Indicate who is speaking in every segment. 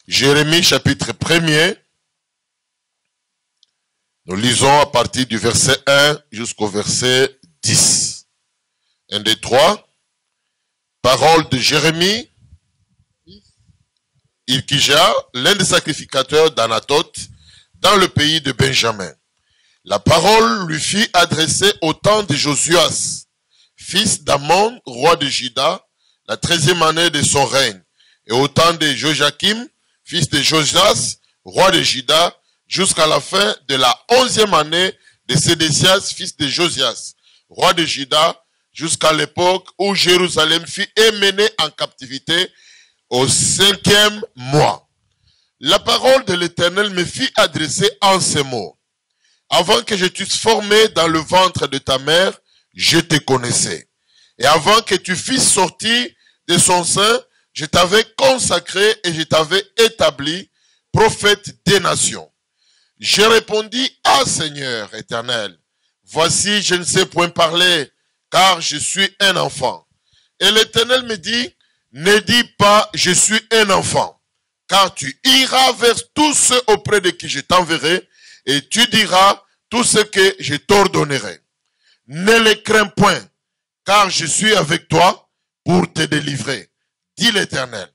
Speaker 1: Jérémie chapitre 1er. Nous lisons à partir du verset 1 jusqu'au verset 10. 1, 2, 3. Parole de Jérémie, Ilkija, l'un des sacrificateurs d'Anatoth, dans le pays de Benjamin. La parole lui fut adressée au temps de Josias, fils d'Amon, roi de Juda, la 13e année de son règne, et au temps de Joachim, fils de Josias, roi de Juda, jusqu'à la fin de la 11e année de Sédécias, fils de Josias, roi de Juda, jusqu'à l'époque où Jérusalem fut emmenée en captivité au 5e mois. La parole de l'Éternel me fut adressée en ces mots. Avant que je t'eusse formé dans le ventre de ta mère, je te connaissais. Et avant que tu fusses sorti de son sein, je t'avais consacré et je t'avais établi prophète des nations. Je répondis, ah Seigneur éternel, voici je ne sais point parler, car je suis un enfant. Et l'Éternel me dit, ne dis pas je suis un enfant, car tu iras vers tous ceux auprès de qui je t'enverrai, et tu diras tout ce que je t'ordonnerai. Ne les crains point, car je suis avec toi pour te délivrer, dit l'Éternel.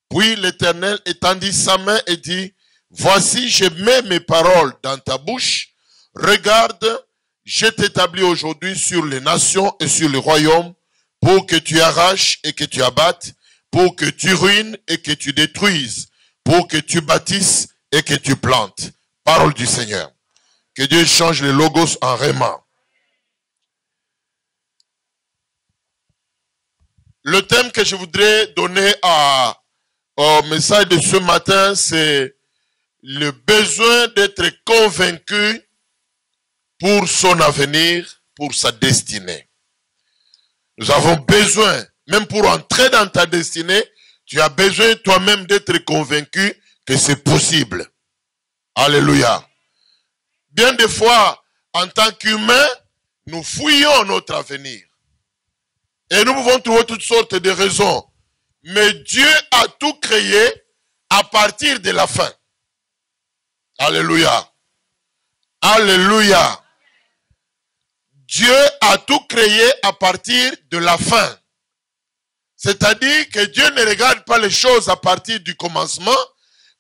Speaker 1: Puis l'Éternel étendit sa main et dit, voici je mets mes paroles dans ta bouche, regarde, je t'établis aujourd'hui sur les nations et sur le royaume, pour que tu arraches et que tu abattes, pour que tu ruines et que tu détruises, pour que tu bâtisses et que tu plantes. Parole du Seigneur. Que Dieu change les logos en réma. Le thème que je voudrais donner au message de ce matin, c'est le besoin d'être convaincu pour son avenir, pour sa destinée. Nous avons besoin, même pour entrer dans ta destinée, tu as besoin toi-même d'être convaincu que c'est possible. Alléluia. Bien des fois, en tant qu'humains, nous fouillons notre avenir. Et nous pouvons trouver toutes sortes de raisons. Mais Dieu a tout créé à partir de la fin. Alléluia. Alléluia. Dieu a tout créé à partir de la fin. C'est-à-dire que Dieu ne regarde pas les choses à partir du commencement,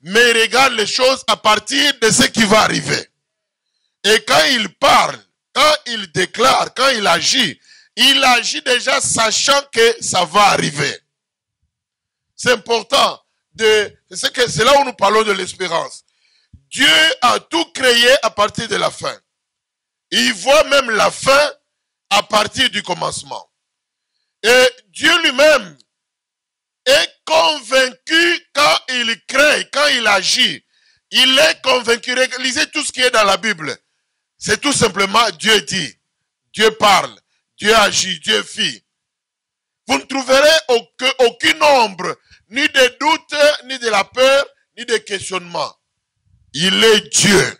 Speaker 1: mais il regarde les choses à partir de ce qui va arriver. Et quand il parle, quand il déclare, quand il agit déjà sachant que ça va arriver. C'est important. C'est là où nous parlons de l'espérance. Dieu a tout créé à partir de la fin. Il voit même la fin à partir du commencement. Et Dieu lui-même est convaincu quand il crée, quand il agit. Il est convaincu. Lisez tout ce qui est dans la Bible. C'est tout simplement Dieu dit, Dieu parle, Dieu agit, Dieu fit. Vous ne trouverez aucune ombre, ni de doute, ni de la peur, ni de questionnement. Il est Dieu.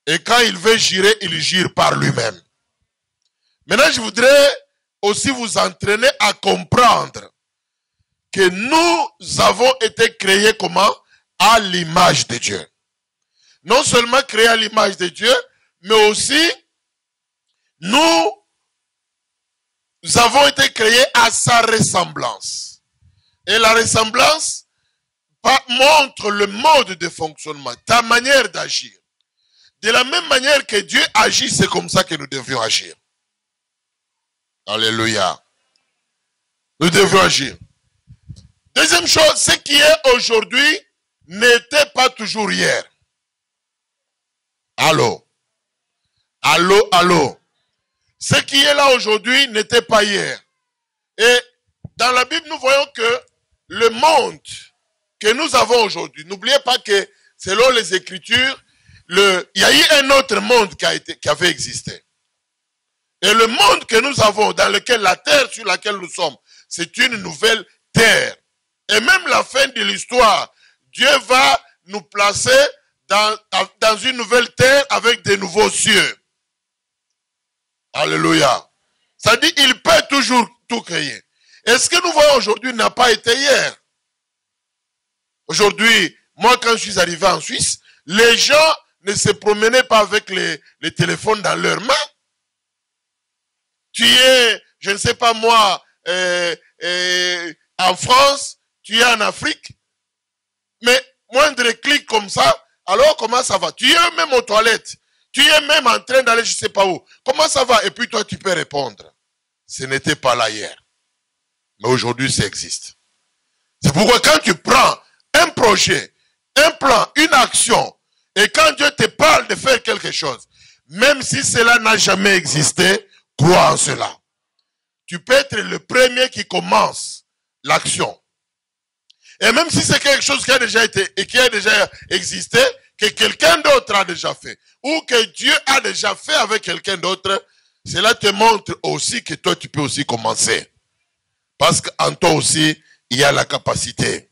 Speaker 1: Et quand il veut girer, il gire par lui-même. Maintenant, je voudrais aussi vous entraîner à comprendre que nous avons été créés comment? À l'image de Dieu. Non seulement créés à l'image de Dieu, mais aussi nous avons été créés à sa ressemblance. Et la ressemblance montre le mode de fonctionnement, ta manière d'agir. De la même manière que Dieu agit, c'est comme ça que nous devions agir. Alléluia. Nous devions agir. Deuxième chose, ce qui est aujourd'hui n'était pas toujours hier. Allô? Allô, allô? Ce qui est là aujourd'hui n'était pas hier. Et dans la Bible, nous voyons que le monde que nous avons aujourd'hui, n'oubliez pas que selon les Écritures, il y a eu un autre monde qui avait existé. Et le monde que nous avons, dans lequel la terre sur laquelle nous sommes, c'est une nouvelle terre. Et même la fin de l'histoire, Dieu va nous placer dans une nouvelle terre avec de nouveaux cieux. Alléluia. Ça dit, il peut toujours tout créer. Et ce que nous voyons aujourd'hui n'a pas été hier. Aujourd'hui, moi quand je suis arrivé en Suisse, les gens ne se promenaient pas avec les téléphones dans leurs mains. Tu es, je ne sais pas moi, en France, tu es en Afrique, mais moindre clic comme ça, alors comment ça va? Tu es même aux toilettes, tu es même en train d'aller je ne sais pas où. Comment ça va? Et puis toi tu peux répondre. Ce n'était pas là hier. Mais aujourd'hui ça existe. C'est pourquoi quand tu prends un projet, un plan, une action, et quand Dieu te parle de faire quelque chose, même si cela n'a jamais existé, crois en cela. Tu peux être le premier qui commence l'action. Et même si c'est quelque chose qui a déjà été et qui a déjà existé, que quelqu'un d'autre a déjà fait, ou que Dieu a déjà fait avec quelqu'un d'autre, cela te montre aussi que toi tu peux aussi commencer. Parce qu'en toi aussi, il y a la capacité.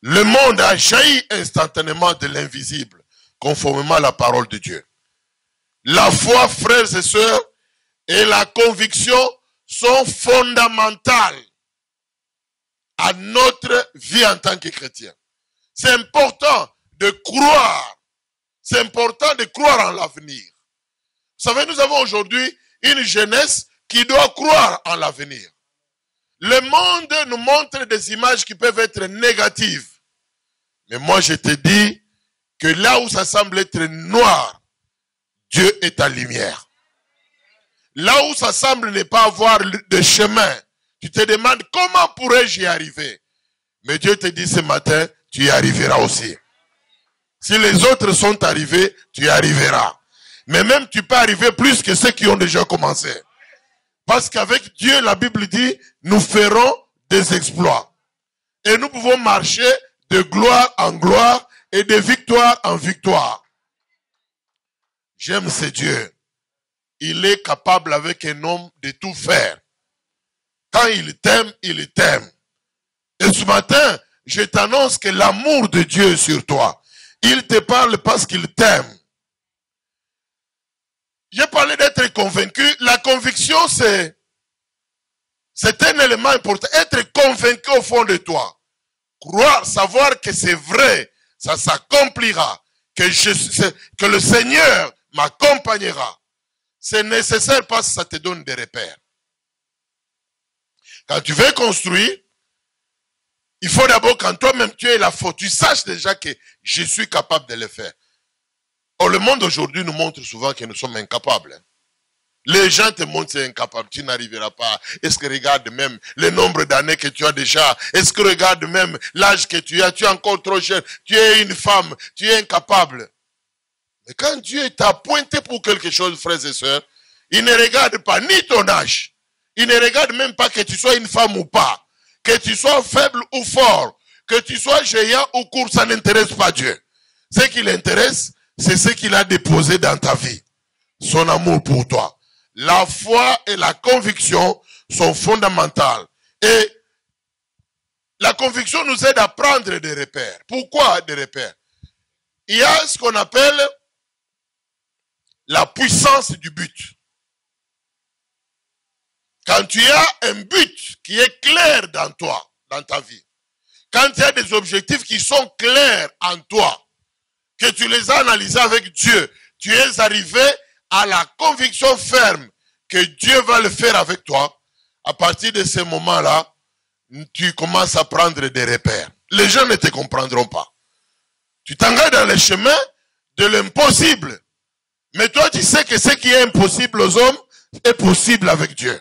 Speaker 1: Le monde a jailli instantanément de l'invisible, conformément à la parole de Dieu. La foi, frères et sœurs, et la conviction sont fondamentales à notre vie en tant que chrétien. C'est important de croire. C'est important de croire en l'avenir. Vous savez, nous avons aujourd'hui une jeunesse qui doit croire en l'avenir. Le monde nous montre des images qui peuvent être négatives. Mais moi, je te dis que là où ça semble être noir, Dieu est à lumière. Là où ça semble ne pas avoir de chemin, tu te demandes comment pourrais-je y arriver? Mais Dieu te dit ce matin, tu y arriveras aussi. Si les autres sont arrivés, tu y arriveras. Mais même tu peux arriver plus que ceux qui ont déjà commencé. Parce qu'avec Dieu, la Bible dit, nous ferons des exploits. Et nous pouvons marcher de gloire en gloire et de victoire en victoire. J'aime ce Dieu. Il est capable avec un homme de tout faire. Quand il t'aime, il t'aime. Et ce matin, je t'annonce que l'amour de Dieu est sur toi. Il te parle parce qu'il t'aime. J'ai parlé d'être convaincu. La conviction, c'est un élément important. Être convaincu au fond de toi. Croire, savoir que c'est vrai, ça s'accomplira. Que le Seigneur m'accompagnera. C'est nécessaire parce que ça te donne des repères. Quand tu veux construire, il faut d'abord, quand toi-même tu es la faute, tu saches déjà que je suis capable de le faire. Or, le monde aujourd'hui nous montre souvent que nous sommes incapables. Les gens te montrent que tu es incapable, tu n'arriveras pas. Est-ce que regarde même le nombre d'années que tu as déjà? Est-ce que regarde même l'âge que tu es encore trop jeune? Tu es une femme, tu es incapable. Mais quand Dieu t'a pointé pour quelque chose, frères et sœurs, il ne regarde pas ni ton âge. Il ne regarde même pas que tu sois une femme ou pas. Que tu sois faible ou fort. Que tu sois géant ou court, ça n'intéresse pas Dieu. Ce qui l'intéresse, c'est ce qu'il a déposé dans ta vie. Son amour pour toi. La foi et la conviction sont fondamentales. Et la conviction nous aide à prendre des repères. Pourquoi des repères? Il y a ce qu'on appelle la puissance du but. Quand tu as un but qui est clair dans toi, dans ta vie, quand tu as des objectifs qui sont clairs en toi, que tu les as analysés avec Dieu, tu es arrivé à la conviction ferme que Dieu va le faire avec toi, à partir de ce moment-là, tu commences à prendre des repères. Les gens ne te comprendront pas. Tu t'engages dans le chemin de l'impossible. Mais toi, tu sais que ce qui est impossible aux hommes est possible avec Dieu.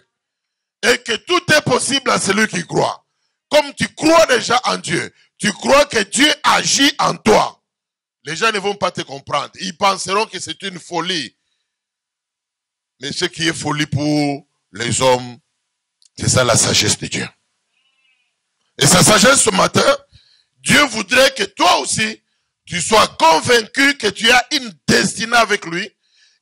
Speaker 1: Et que tout est possible à celui qui croit. Comme tu crois déjà en Dieu, tu crois que Dieu agit en toi. Les gens ne vont pas te comprendre. Ils penseront que c'est une folie. Mais ce qui est folie pour les hommes, c'est ça la sagesse de Dieu. Et sa sagesse ce matin, Dieu voudrait que toi aussi, tu sois convaincu que tu as une destinée avec lui.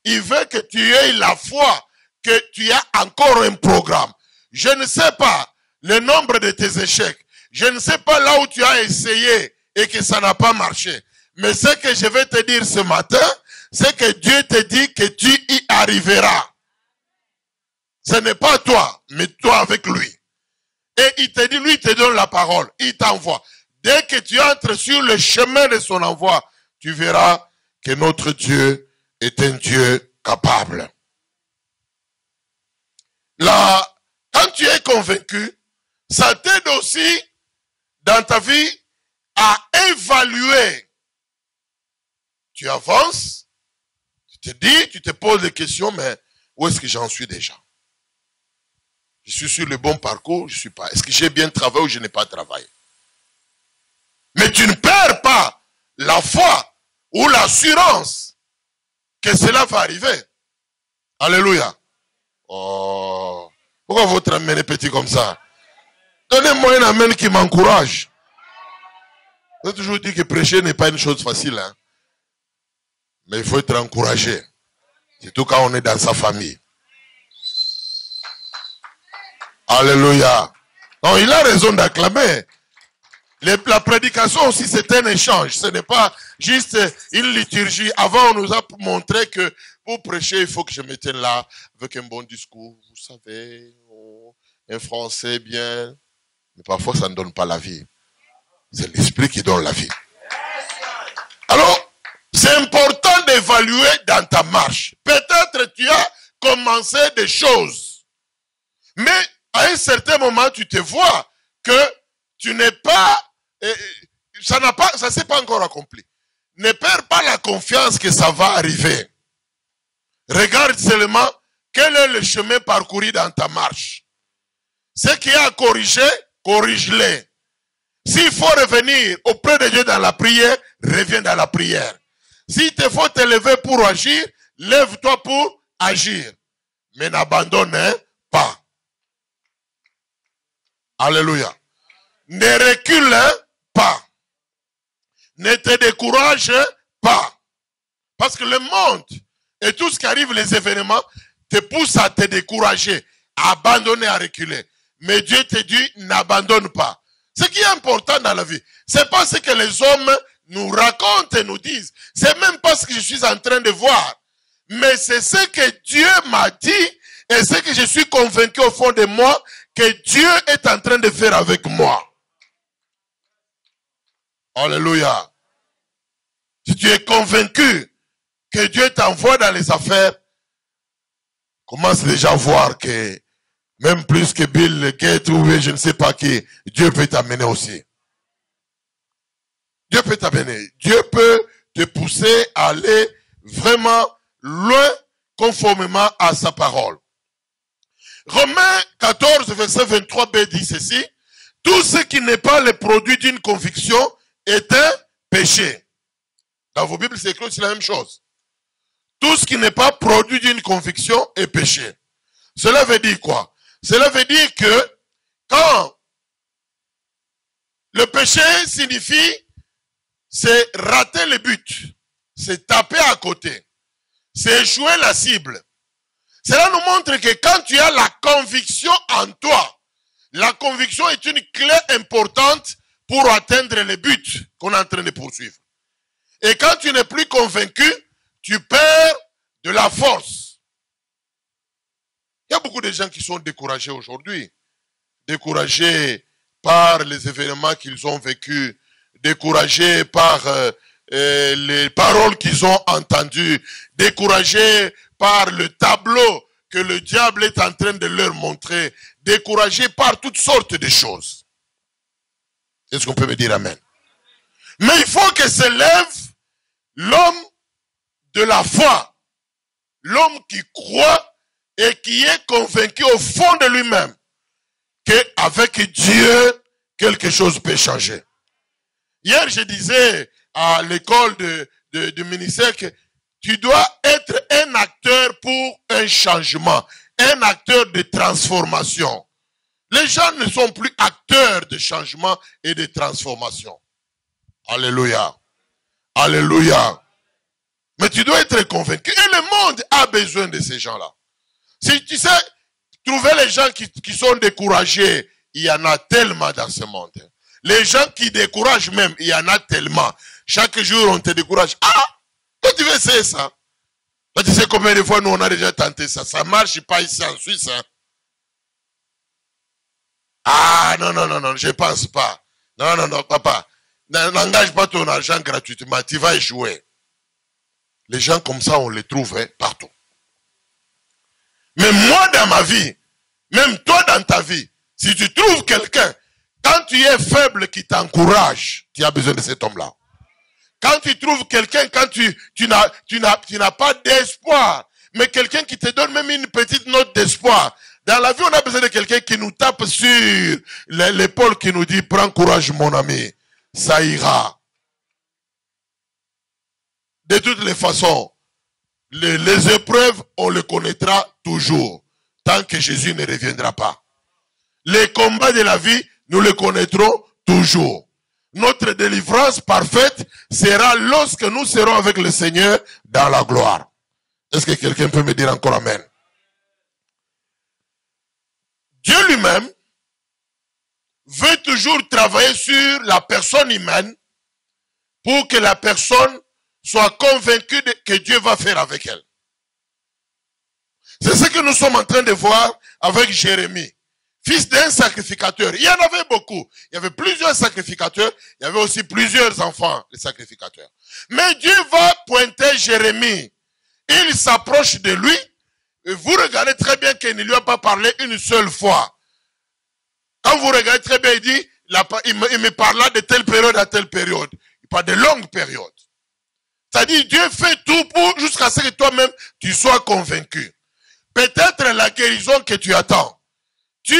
Speaker 1: Il veut que tu aies la foi, que tu as encore un programme. Je ne sais pas le nombre de tes échecs. Je ne sais pas là où tu as essayé et que ça n'a pas marché. Mais ce que je vais te dire ce matin, c'est que Dieu te dit que tu y arriveras. Ce n'est pas toi, mais toi avec lui. Et il te dit, lui, il te donne la parole. Il t'envoie. dès que tu entres sur le chemin de son envoi, tu verras que notre Dieu est un Dieu capable. Là, quand tu es convaincu, ça t'aide aussi dans ta vie à évaluer. Tu avances, tu te dis, tu te poses des questions, mais où est-ce que j'en suis déjà? Je suis sur le bon parcours, je ne suis pas. Est-ce que j'ai bien travaillé ou je n'ai pas travaillé? Mais tu ne perds pas la foi ou l'assurance que cela va arriver. Alléluia. Oh, pourquoi votre amen est petit comme ça? Donnez-moi un amen qui m'encourage. Je toujours dit que prêcher n'est pas une chose facile. Hein? Mais il faut être encouragé. Surtout quand on est dans sa famille. Alléluia. Non, il a raison d'acclamer. La prédication aussi, c'est un échange. Ce n'est pas juste une liturgie. Avant, on nous a montré que pour prêcher, il faut que je me tienne là avec un bon discours. Vous savez, un français bien. Mais parfois, ça ne donne pas la vie. C'est l'esprit qui donne la vie. Alors, c'est important d'évaluer dans ta marche. Peut-être tu as commencé des choses. Mais à un certain moment, tu te vois que tu n'es pas... ça s'est pas encore accompli. Ne perds pas la confiance que ça va arriver. Regarde seulement quel est le chemin parcouru dans ta marche. Ce qui est à corriger, corrige-les. S'il faut revenir auprès de Dieu dans la prière, reviens dans la prière. S'il te faut te lever pour agir, lève-toi pour agir. Mais n'abandonne pas. Alléluia. Ne recule pas. Ne te décourage pas. Parce que le monde et tout ce qui arrive, les événements, te poussent à te décourager, à abandonner, à reculer. Mais Dieu te dit, n'abandonne pas. Ce qui est important dans la vie, c'est pas ce que les hommes nous racontent et nous disent. C'est même pas ce que je suis en train de voir. Mais c'est ce que Dieu m'a dit et ce que je suis convaincu au fond de moi que Dieu est en train de faire avec moi. Alléluia. Si tu es convaincu que Dieu t'envoie dans les affaires, commence déjà à voir que même plus que Bill Gates ou je ne sais pas qui, Dieu peut t'amener aussi. Dieu peut t'amener. Dieu peut te pousser à aller vraiment loin conformément à sa parole. Romains 14, verset 23b dit ceci. Tout ce qui n'est pas le produit d'une conviction est un péché. Dans vos Bibles, c'est écrit aussi la même chose. Tout ce qui n'est pas produit d'une conviction est péché. Cela veut dire quoi? Cela veut dire que quand le péché signifie c'est rater le but, c'est taper à côté, c'est échouer la cible. Cela nous montre que quand tu as la conviction en toi, la conviction est une clé importante pour atteindre le but qu'on est en train de poursuivre. Et quand tu n'es plus convaincu, tu perds de la force. Il y a beaucoup de gens qui sont découragés aujourd'hui. Découragés par les événements qu'ils ont vécus. Découragés par les paroles qu'ils ont entendues. Découragés par le tableau que le diable est en train de leur montrer. Découragés par toutes sortes de choses. Est-ce qu'on peut me dire amen? Mais il faut que se lève l'homme de la foi. L'homme qui croit et qui est convaincu au fond de lui-même qu'avec Dieu, quelque chose peut changer. Hier, je disais à l'école du ministère que tu dois être un acteur pour un changement, un acteur de transformation. Les gens ne sont plus acteurs de changement et de transformation. Alléluia. Alléluia. Mais tu dois être convaincu. Et le monde a besoin de ces gens-là. Si tu sais, trouver les gens qui sont découragés, il y en a tellement dans ce monde. Les gens qui découragent même, il y en a tellement. Chaque jour, on te décourage. Ah, toi tu veux essayer ça? Toi tu sais combien de fois nous on a déjà tenté ça? Ça marche pas ici en Suisse. Hein? Ah, non, je pense pas. Non, papa. n'engage pas ton argent gratuitement, tu vas échouer. Les gens comme ça, on les trouve partout. Mais moi, dans ma vie, même toi dans ta vie, si tu trouves quelqu'un, quand tu es faible qui t'encourage, tu as besoin de cet homme-là. Quand tu trouves quelqu'un, quand tu n'as pas d'espoir, mais quelqu'un qui te donne même une petite note d'espoir. Dans la vie, on a besoin de quelqu'un qui nous tape sur l'épaule, qui nous dit, prends courage mon ami, ça ira. De toutes les façons, les épreuves, on les connaîtra toujours, tant que Jésus ne reviendra pas. Les combats de la vie, nous les connaîtrons toujours. Notre délivrance parfaite sera lorsque nous serons avec le Seigneur dans la gloire. Est-ce que quelqu'un peut me dire encore amen? Dieu lui-même veut toujours travailler sur la personne humaine pour que la personne soit convaincue que Dieu va faire avec elle. C'est ce que nous sommes en train de voir avec Jérémie, fils d'un sacrificateur. Il y en avait beaucoup. Il y avait plusieurs sacrificateurs. Il y avait aussi plusieurs enfants, les sacrificateurs. Mais Dieu va pointer Jérémie. Il s'approche de lui. Et vous regardez très bien qu'il ne lui a pas parlé une seule fois. Quand vous regardez très bien, il dit, il me parla de telle période à telle période. Il parle de longues périodes. C'est-à-dire, Dieu fait tout pour, jusqu'à ce que toi-même, tu sois convaincu. Peut-être la guérison que tu attends. Tu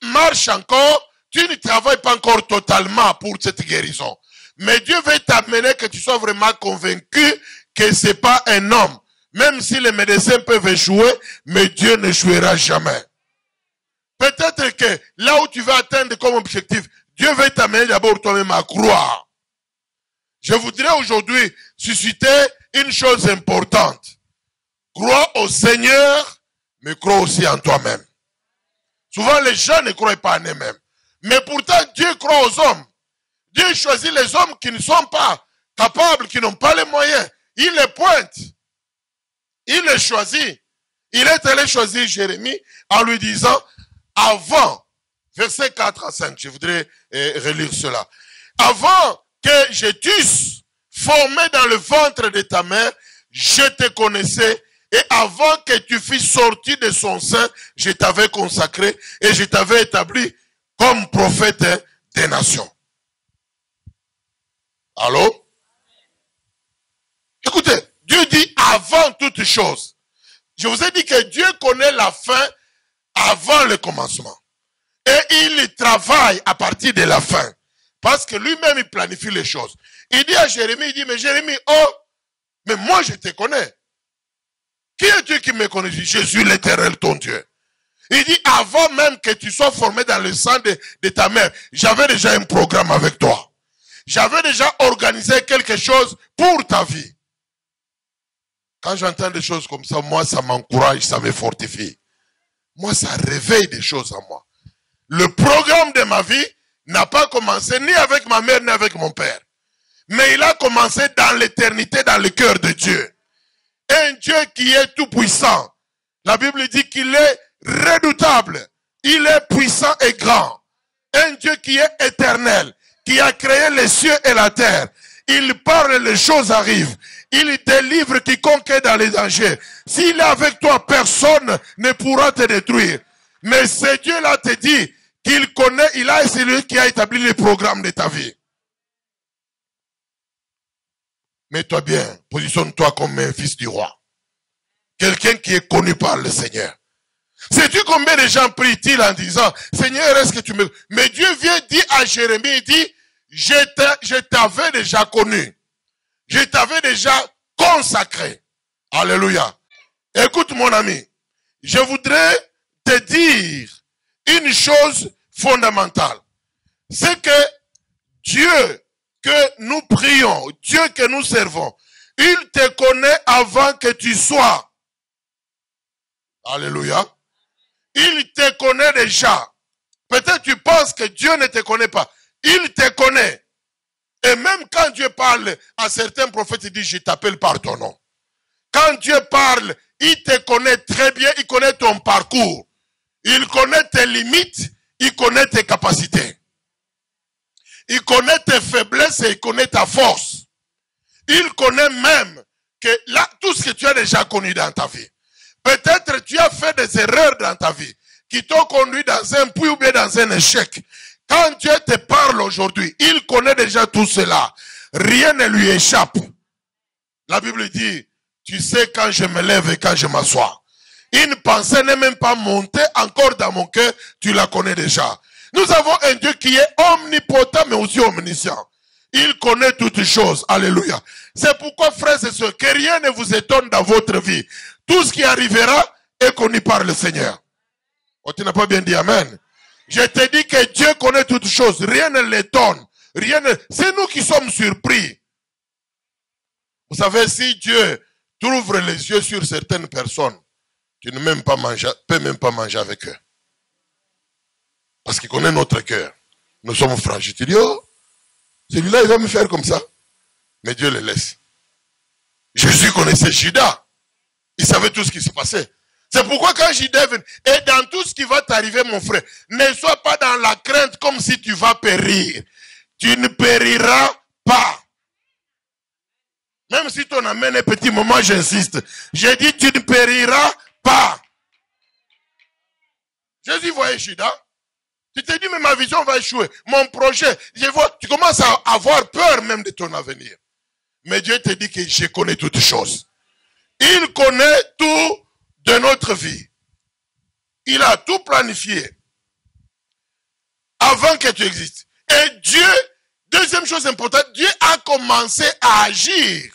Speaker 1: marches encore, tu ne travailles pas encore totalement pour cette guérison. Mais Dieu veut t'amener que tu sois vraiment convaincu que ce n'est pas un homme. Même si les médecins peuvent échouer, mais Dieu n'échouera jamais. Peut-être que là où tu vas atteindre comme objectif, Dieu veut t'amener d'abord toi-même à croire. Je voudrais aujourd'hui susciter une chose importante. Crois au Seigneur, mais crois aussi en toi-même. Souvent les gens ne croient pas en eux-mêmes. Mais pourtant Dieu croit aux hommes. Dieu choisit les hommes qui ne sont pas capables, qui n'ont pas les moyens. Il les pointe. Il les choisit. Il est allé choisir Jérémie en lui disant, avant, verset 4 à 5, je voudrais relire cela. Avant que je t'eusse formé dans le ventre de ta mère, je te connaissais, et avant que tu fusses sorti de son sein, je t'avais consacré et je t'avais établi comme prophète des nations. Allô? Écoutez, Dieu dit avant toute chose. Je vous ai dit que Dieu connaît la fin avant le commencement. Et il travaille à partir de la fin. Parce que lui-même, il planifie les choses. Il dit à Jérémie, il dit, mais Jérémie, oh, mais moi je te connais. Qui es-tu qui me connaît? Je suis l'Éternel, ton Dieu. Il dit, avant même que tu sois formé dans le sang de ta mère, j'avais déjà un programme avec toi. J'avais déjà organisé quelque chose pour ta vie. Quand j'entends des choses comme ça, moi, ça m'encourage, ça me fortifie. Moi, ça réveille des choses en moi. Le programme de ma vie n'a pas commencé ni avec ma mère, ni avec mon père. Mais il a commencé dans l'éternité, dans le cœur de Dieu. Un Dieu qui est tout puissant. La Bible dit qu'il est redoutable. Il est puissant et grand. Un Dieu qui est éternel, qui a créé les cieux et la terre. Il parle, les choses arrivent. Il délivre quiconque est dans les dangers. S'il est avec toi, personne ne pourra te détruire. Mais ce Dieu-là te dit qu'il connaît, il a celui qui a établi le programme de ta vie. Mets-toi bien, positionne-toi comme un fils du roi. Quelqu'un qui est connu par le Seigneur. Sais-tu combien de gens prient-ils en disant, Seigneur, est-ce que tu me... Mais Dieu vient dire à Jérémie, il dit, je t'avais déjà connu. Je t'avais déjà consacré. Alléluia. Écoute mon ami, je voudrais te dire une chose fondamentale. C'est que Dieu que nous prions, Dieu que nous servons, il te connaît avant que tu sois. Alléluia. Il te connaît déjà. Peut-être tu penses que Dieu ne te connaît pas. Il te connaît. Et même quand Dieu parle à certains prophètes, il dit, je t'appelle par ton nom. Quand Dieu parle, il te connaît très bien, il connaît ton parcours. Il connaît tes limites, il connaît tes capacités. Il connaît tes faiblesses et il connaît ta force. Il connaît même que là, tout ce que tu as déjà connu dans ta vie. Peut-être tu as fait des erreurs dans ta vie qui t'ont conduit dans un puits ou bien dans un échec. Quand Dieu te parle aujourd'hui, il connaît déjà tout cela. Rien ne lui échappe. La Bible dit, tu sais quand je me lève et quand je m'assois. Une pensée n'est même pas montée encore dans mon cœur, tu la connais déjà. Nous avons un Dieu qui est omnipotent mais aussi omniscient. Il connaît toutes choses. Alléluia. C'est pourquoi, frères et sœurs, que rien ne vous étonne dans votre vie. Tout ce qui arrivera est connu par le Seigneur. Oh, tu n'as pas bien dit Amen. Je te dis que Dieu connaît toutes choses. Rien ne l'étonne. C'est nous qui sommes surpris. Vous savez, si Dieu t'ouvre les yeux sur certaines personnes, tu ne peux même pas manger avec eux. Parce qu'il connaît notre cœur. Nous sommes fragiles. Tu dis, oh, celui-là, il va me faire comme ça. Mais Dieu le laisse. Jésus connaissait Judas. Il savait tout ce qui se passait. C'est pourquoi quand Judas vient, et dans tout ce qui va t'arriver, mon frère, ne sois pas dans la crainte comme si tu vas périr. Tu ne périras pas. Même si ton amène est petit, moment, j'insiste. J'ai dit, tu ne périras pas. Jésus voyait Judas. Tu te dis, mais ma vision va échouer. Mon projet, tu commences à avoir peur même de ton avenir. Mais Dieu te dit que je connais toutes choses. Il connaît tout de notre vie. Il a tout planifié. Avant que tu existes. Et Dieu, deuxième chose importante, Dieu a commencé à agir.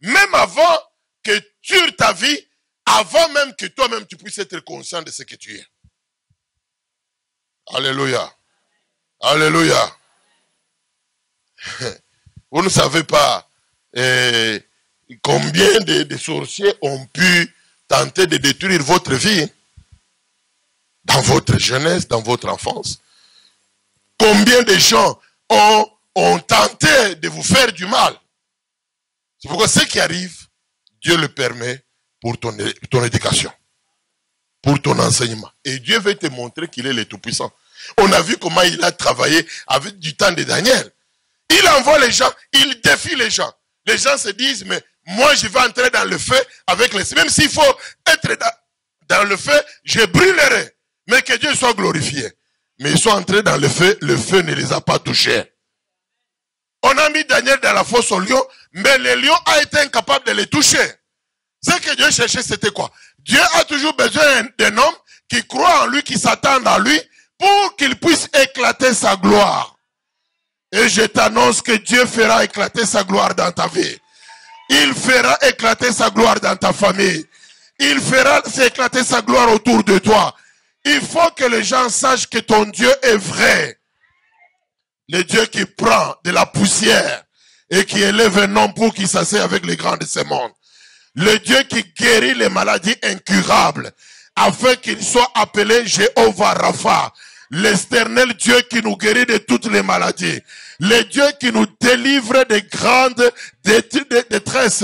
Speaker 1: Même avant que tu aies ta vie, avant même que toi-même tu puisses être conscient de ce que tu es. Alléluia. Alléluia. Vous ne savez pas combien de sorciers ont pu tenter de détruire votre vie dans votre jeunesse, dans votre enfance. Combien de gens ont tenté de vous faire du mal. C'est pourquoi ce qui arrive, Dieu le permet pour ton éducation, pour ton enseignement. Et Dieu veut te montrer qu'il est le Tout-Puissant. On a vu comment il a travaillé avec du temps de Daniel. Il envoie les gens, il défie les gens. Les gens se disent, mais moi je vais entrer dans le feu avec les... Même s'il faut être dans le feu, je brûlerai. Mais que Dieu soit glorifié. Mais ils sont entrés dans le feu ne les a pas touchés. On a mis Daniel dans la fosse au lion, mais le lion a été incapable de les toucher. Ce que Dieu cherchait, c'était quoi? Dieu a toujours besoin d'un homme qui croit en lui, qui s'attend à lui, pour qu'il puisse éclater sa gloire. Et je t'annonce que Dieu fera éclater sa gloire dans ta vie. Il fera éclater sa gloire dans ta famille. Il fera éclater sa gloire autour de toi. Il faut que les gens sachent que ton Dieu est vrai. Le Dieu qui prend de la poussière et qui élève un homme pour qu'il s'assied avec les grands de ce monde. Le Dieu qui guérit les maladies incurables afin qu'il soit appelé Jéhovah Rapha. L'Éternel Dieu qui nous guérit de toutes les maladies. Le Dieu qui nous délivre des grandes détresses.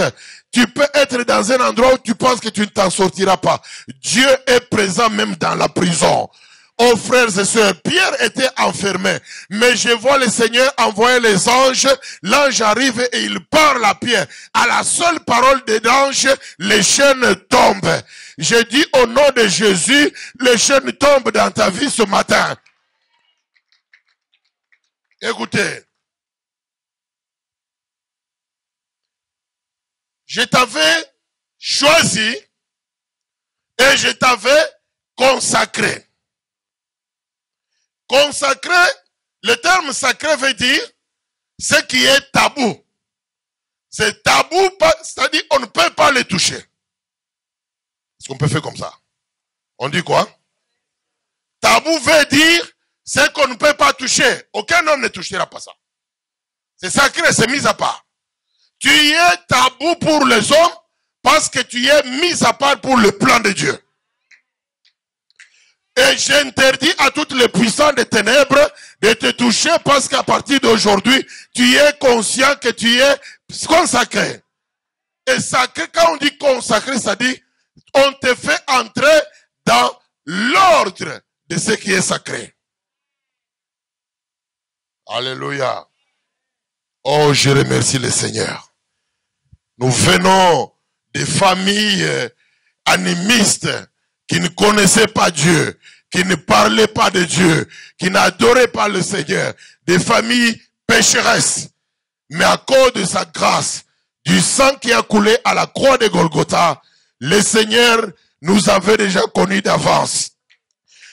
Speaker 1: Tu peux être dans un endroit où tu penses que tu ne t'en sortiras pas. Dieu est présent même dans la prison. Oh frères et sœurs, Pierre était enfermé, mais je vois le Seigneur envoyer les anges. L'ange arrive et il parle à Pierre. À la seule parole de l'ange, les chaînes tombent. Je dis au nom de Jésus, les chaînes tombent dans ta vie ce matin. Écoutez, je t'avais choisi et je t'avais consacré. Consacré, le terme sacré veut dire ce qui est tabou. C'est tabou, c'est-à-dire on ne peut pas le toucher. Est-ce qu'on peut faire comme ça? On dit quoi? Tabou veut dire ce qu'on ne peut pas toucher. Aucun homme ne touchera pas ça. C'est sacré, c'est mis à part. Tu es tabou pour les hommes parce que tu es mis à part pour le plan de Dieu. Et j'interdis à toutes les puissances des ténèbres de te toucher parce qu'à partir d'aujourd'hui, tu es conscient que tu es consacré. Et sacré, quand on dit consacré, ça dit, on te fait entrer dans l'ordre de ce qui est sacré. Alléluia. Oh, je remercie le Seigneur. Nous venons des familles animistes qui ne connaissaient pas Dieu, qui ne parlaient pas de Dieu, qui n'adoraient pas le Seigneur. Des familles pécheresses. Mais à cause de sa grâce, du sang qui a coulé à la croix de Golgotha, le Seigneur nous avait déjà connus d'avance.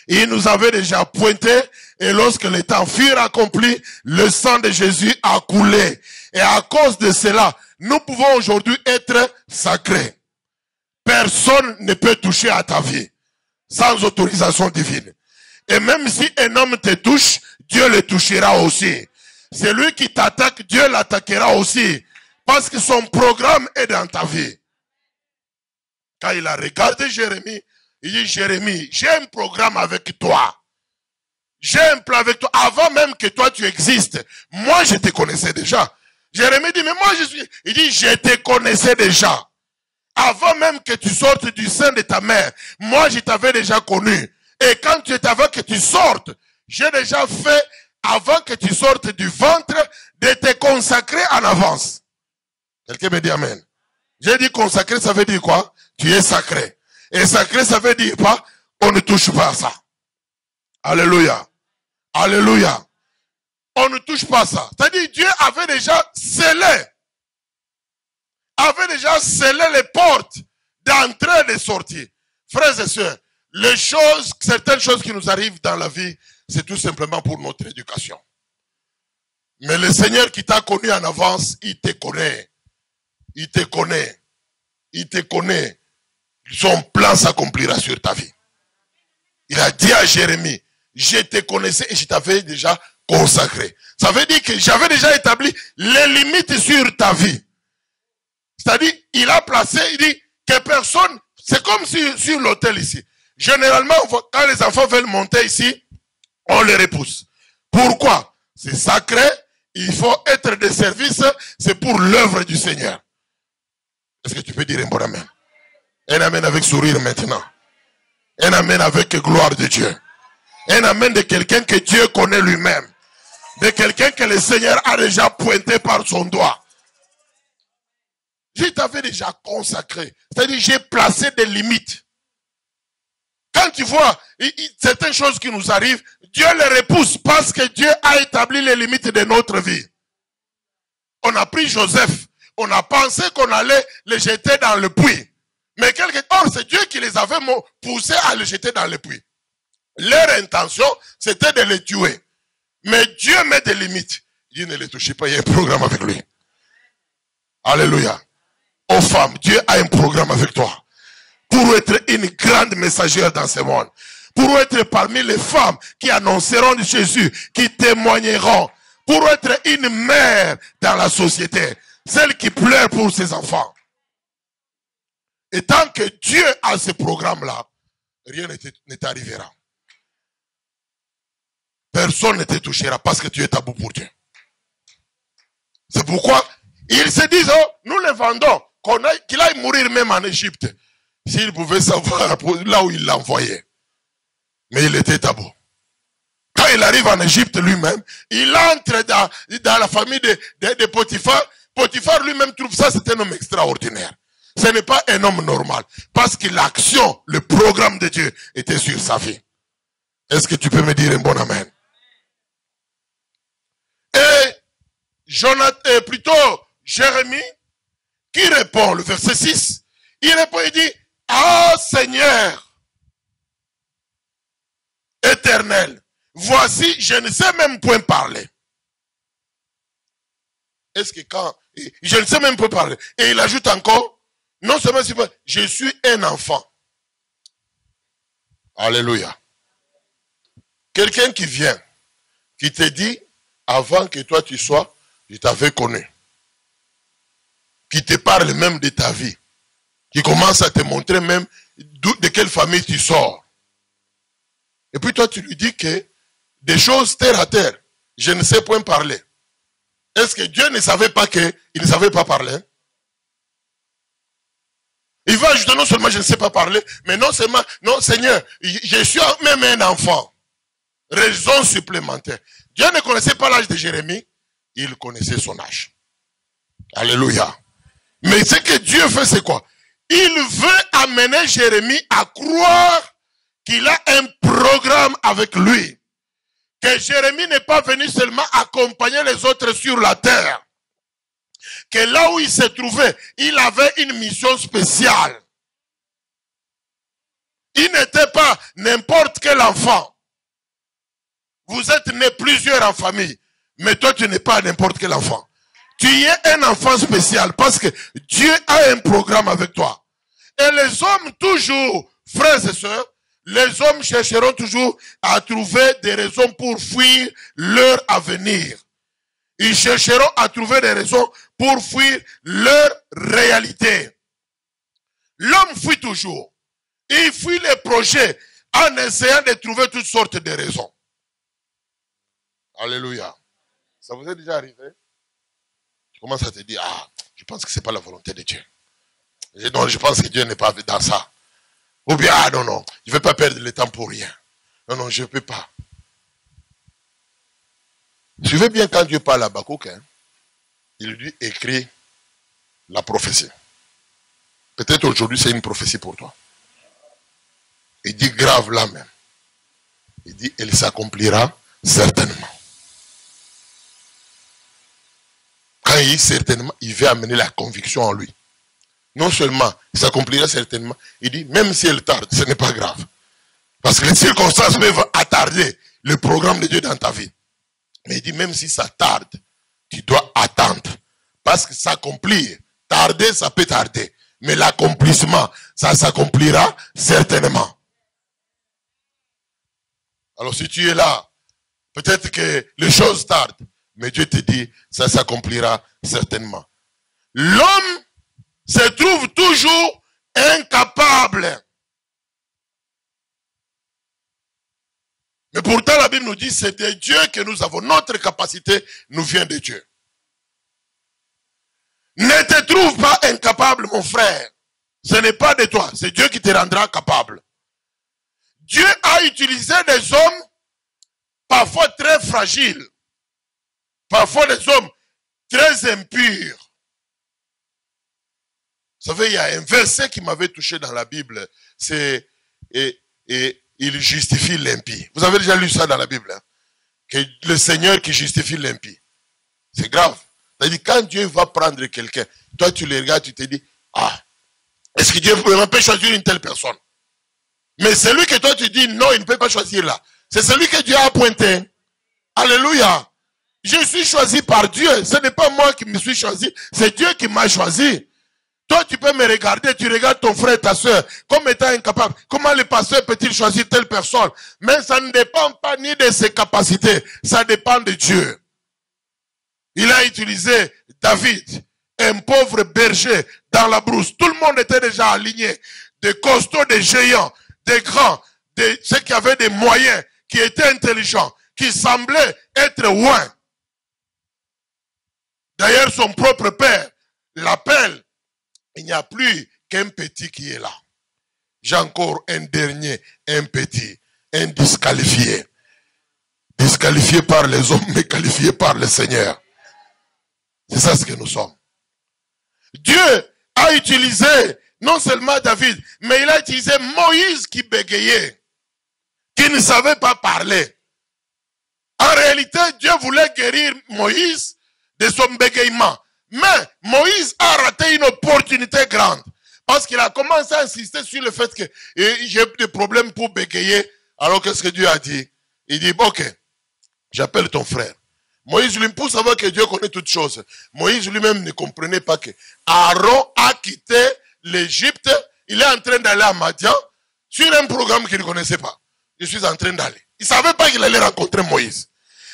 Speaker 1: Il nous avait déjà pointé, et lorsque le temps fut accompli, le sang de Jésus a coulé. Et à cause de cela, nous pouvons aujourd'hui être sacrés. Personne ne peut toucher à ta vie sans autorisation divine. Et même si un homme te touche, Dieu le touchera aussi. Celui qui t'attaque, Dieu l'attaquera aussi. Parce que son programme est dans ta vie. Quand il a regardé Jérémie, il dit, Jérémie, j'ai un programme avec toi. J'ai un plan avec toi. Avant même que toi tu existes, moi je te connaissais déjà. Jérémie dit, mais moi je suis... Il dit, je te connaissais déjà. Avant même que tu sortes du sein de ta mère, moi je t'avais déjà connu. Et quand tu étais avant que tu sortes, j'ai déjà fait, avant que tu sortes du ventre, de te consacrer en avance. Quelqu'un me dit amen. J'ai dit consacré, ça veut dire quoi? Tu es sacré. Et sacré, ça veut dire pas, on ne touche pas à ça. Alléluia. Alléluia. On ne touche pas à ça. C'est-à-dire, Dieu avait déjà scellé les portes d'entrée et de sortie. Frères et sœurs, certaines choses qui nous arrivent dans la vie, c'est tout simplement pour notre éducation. Mais le Seigneur qui t'a connu en avance, il te connaît. Il te connaît. Il te connaît. Son plan s'accomplira sur ta vie. Il a dit à Jérémie, je te connaissais et je t'avais déjà consacré. Ça veut dire que j'avais déjà établi les limites sur ta vie. C'est-à-dire, il a placé, il dit que personne, c'est comme sur l'hôtel ici. Généralement, quand les enfants veulent monter ici, on les repousse. Pourquoi? C'est sacré, il faut être de service, c'est pour l'œuvre du Seigneur. Est-ce que tu peux dire un bon amen? Un amen avec sourire maintenant. Un amen avec gloire de Dieu. Un amen de quelqu'un que Dieu connaît lui-même. De quelqu'un que le Seigneur a déjà pointé par son doigt. Je t'avais déjà consacré. C'est-à-dire, j'ai placé des limites. Quand tu vois certaines choses qui nous arrivent, Dieu les repousse parce que Dieu a établi les limites de notre vie. On a pris Joseph. On a pensé qu'on allait le jeter dans le puits. Mais or, c'est Dieu qui les avait poussés à le jeter dans le puits. Leur intention, c'était de les tuer. Mais Dieu met des limites. Dieu ne les touche pas, il y a un programme avec lui. Alléluia. Aux femmes, Dieu a un programme avec toi. Pour être une grande messagère dans ce monde. Pour être parmi les femmes qui annonceront de Jésus, qui témoigneront. Pour être une mère dans la société. Celle qui pleure pour ses enfants. Et tant que Dieu a ce programme-là, rien ne t'arrivera. Personne ne te touchera parce que tu es tabou pour Dieu. C'est pourquoi ils se disent, oh, nous le vendons, qu'il aille mourir même en Égypte. S'il pouvait savoir là où il l'a envoyé. Mais il était tabou. Quand il arrive en Égypte lui-même, il entre dans la famille de Potiphar. Potiphar lui-même trouve ça, c'est un homme extraordinaire. Ce n'est pas un homme normal. Parce que l'action, le programme de Dieu était sur sa vie. Est-ce que tu peux me dire un bon amen? Et Jérémie, qui répond, le verset 6, il répond, il dit, ah Seigneur, éternel, voici, je ne sais même point parler. Est-ce que je ne sais même pas parler. Et il ajoute encore, non seulement je suis un enfant. Alléluia. Quelqu'un qui vient, qui te dit, avant que toi tu sois, je t'avais connu. Qui te parle même de ta vie. Qui commence à te montrer même de quelle famille tu sors. Et puis toi tu lui dis que des choses terre à terre, je ne sais point parler. Est-ce que Dieu ne savait pas qu'il ne savait pas parler? Il va ajouter non seulement je ne sais pas parler, mais non seulement, non Seigneur, je suis même un enfant. raison supplémentaire. Dieu ne connaissait pas l'âge de Jérémie, il connaissait son âge. Alléluia. Mais ce que Dieu fait, c'est quoi? Il veut amener Jérémie à croire qu'il a un programme avec lui. Que Jérémie n'est pas venu seulement accompagner les autres sur la terre. Que là où il se trouvait, il avait une mission spéciale. Il n'était pas n'importe quel enfant. Vous êtes nés plusieurs en famille, mais toi tu n'es pas n'importe quel enfant. Tu es un enfant spécial parce que Dieu a un programme avec toi. Et les hommes toujours, frères et sœurs, les hommes chercheront toujours à trouver des raisons pour fuir leur avenir. Ils chercheront à trouver des raisons pour fuir leur réalité. L'homme fuit toujours. Il fuit les projets en essayant de trouver toutes sortes de raisons. Alléluia. Ça vous est déjà arrivé? Tu commences à te dire, ah, je pense que ce n'est pas la volonté de Dieu. Non, je pense que Dieu n'est pas dans ça. Ou bien, ah non, non, je ne vais pas perdre le temps pour rien. Non, non, je ne peux pas. Suivez bien quand Dieu parle à Habakkuk, hein, il lui écrit la prophétie. Peut-être aujourd'hui c'est une prophétie pour toi. Il dit grave là même. Il dit, elle s'accomplira certainement. Quand il dit certainement, il veut amener la conviction en lui. Non seulement, il s'accomplira certainement, il dit, même si elle tarde, ce n'est pas grave. Parce que les circonstances peuvent attarder le programme de Dieu dans ta vie. Mais il dit, même si ça tarde, tu dois attendre. Parce que s'accomplir, tarder, ça peut tarder. Mais l'accomplissement, ça s'accomplira certainement. Alors si tu es là, peut-être que les choses tardent. Mais Dieu te dit, ça s'accomplira certainement. L'homme se trouve toujours incapable. Mais pourtant la Bible nous dit, c'est de Dieu que nous avons. Notre capacité nous vient de Dieu. Ne te trouve pas incapable, mon frère. Ce n'est pas de toi, c'est Dieu qui te rendra capable. Dieu a utilisé des hommes parfois très fragiles. Parfois des hommes très impurs. Vous savez, il y a un verset qui m'avait touché dans la Bible. C'est et il justifie l'impie. Vous avez déjà lu ça dans la Bible, hein? Que le Seigneur qui justifie l'impie. C'est grave. C'est-à-dire, quand Dieu va prendre quelqu'un, toi tu le regardes, tu te dis, ah, est-ce que Dieu peut choisir une telle personne? Mais celui que toi tu dis, non, il ne peut pas choisir là. C'est celui que Dieu a appointé. Alléluia. Je suis choisi par Dieu. Ce n'est pas moi qui me suis choisi. C'est Dieu qui m'a choisi. Toi, tu peux me regarder. Tu regardes ton frère, ta soeur, comme étant incapable. Comment le pasteur peut-il choisir telle personne? Mais ça ne dépend pas ni de ses capacités. Ça dépend de Dieu. Il a utilisé David, un pauvre berger dans la brousse. Tout le monde était déjà aligné. Des costauds, des géants, des grands, ceux qui avaient des moyens, qui étaient intelligents, qui semblaient être loin. D'ailleurs, son propre père l'appelle. Il n'y a plus qu'un petit qui est là. J'ai encore un dernier, un petit, un disqualifié. Disqualifié par les hommes, mais qualifié par le Seigneur. C'est ça ce que nous sommes. Dieu a utilisé non seulement David, mais il a utilisé Moïse qui bégayait, qui ne savait pas parler. En réalité, Dieu voulait guérir Moïse de son bégayement. Mais Moïse a raté une opportunité grande. Parce qu'il a commencé à insister sur le fait que j'ai des problèmes pour bégayer. Alors qu'est-ce que Dieu a dit? Il dit, ok, j'appelle ton frère. Moïse lui, pour savoir que Dieu connaît toutes choses. Moïse lui-même ne comprenait pas que Aaron a quitté l'Égypte. Il est en train d'aller à Madian sur un programme qu'il ne connaissait pas. Je suis en train d'aller. Il ne savait pas qu'il allait rencontrer Moïse.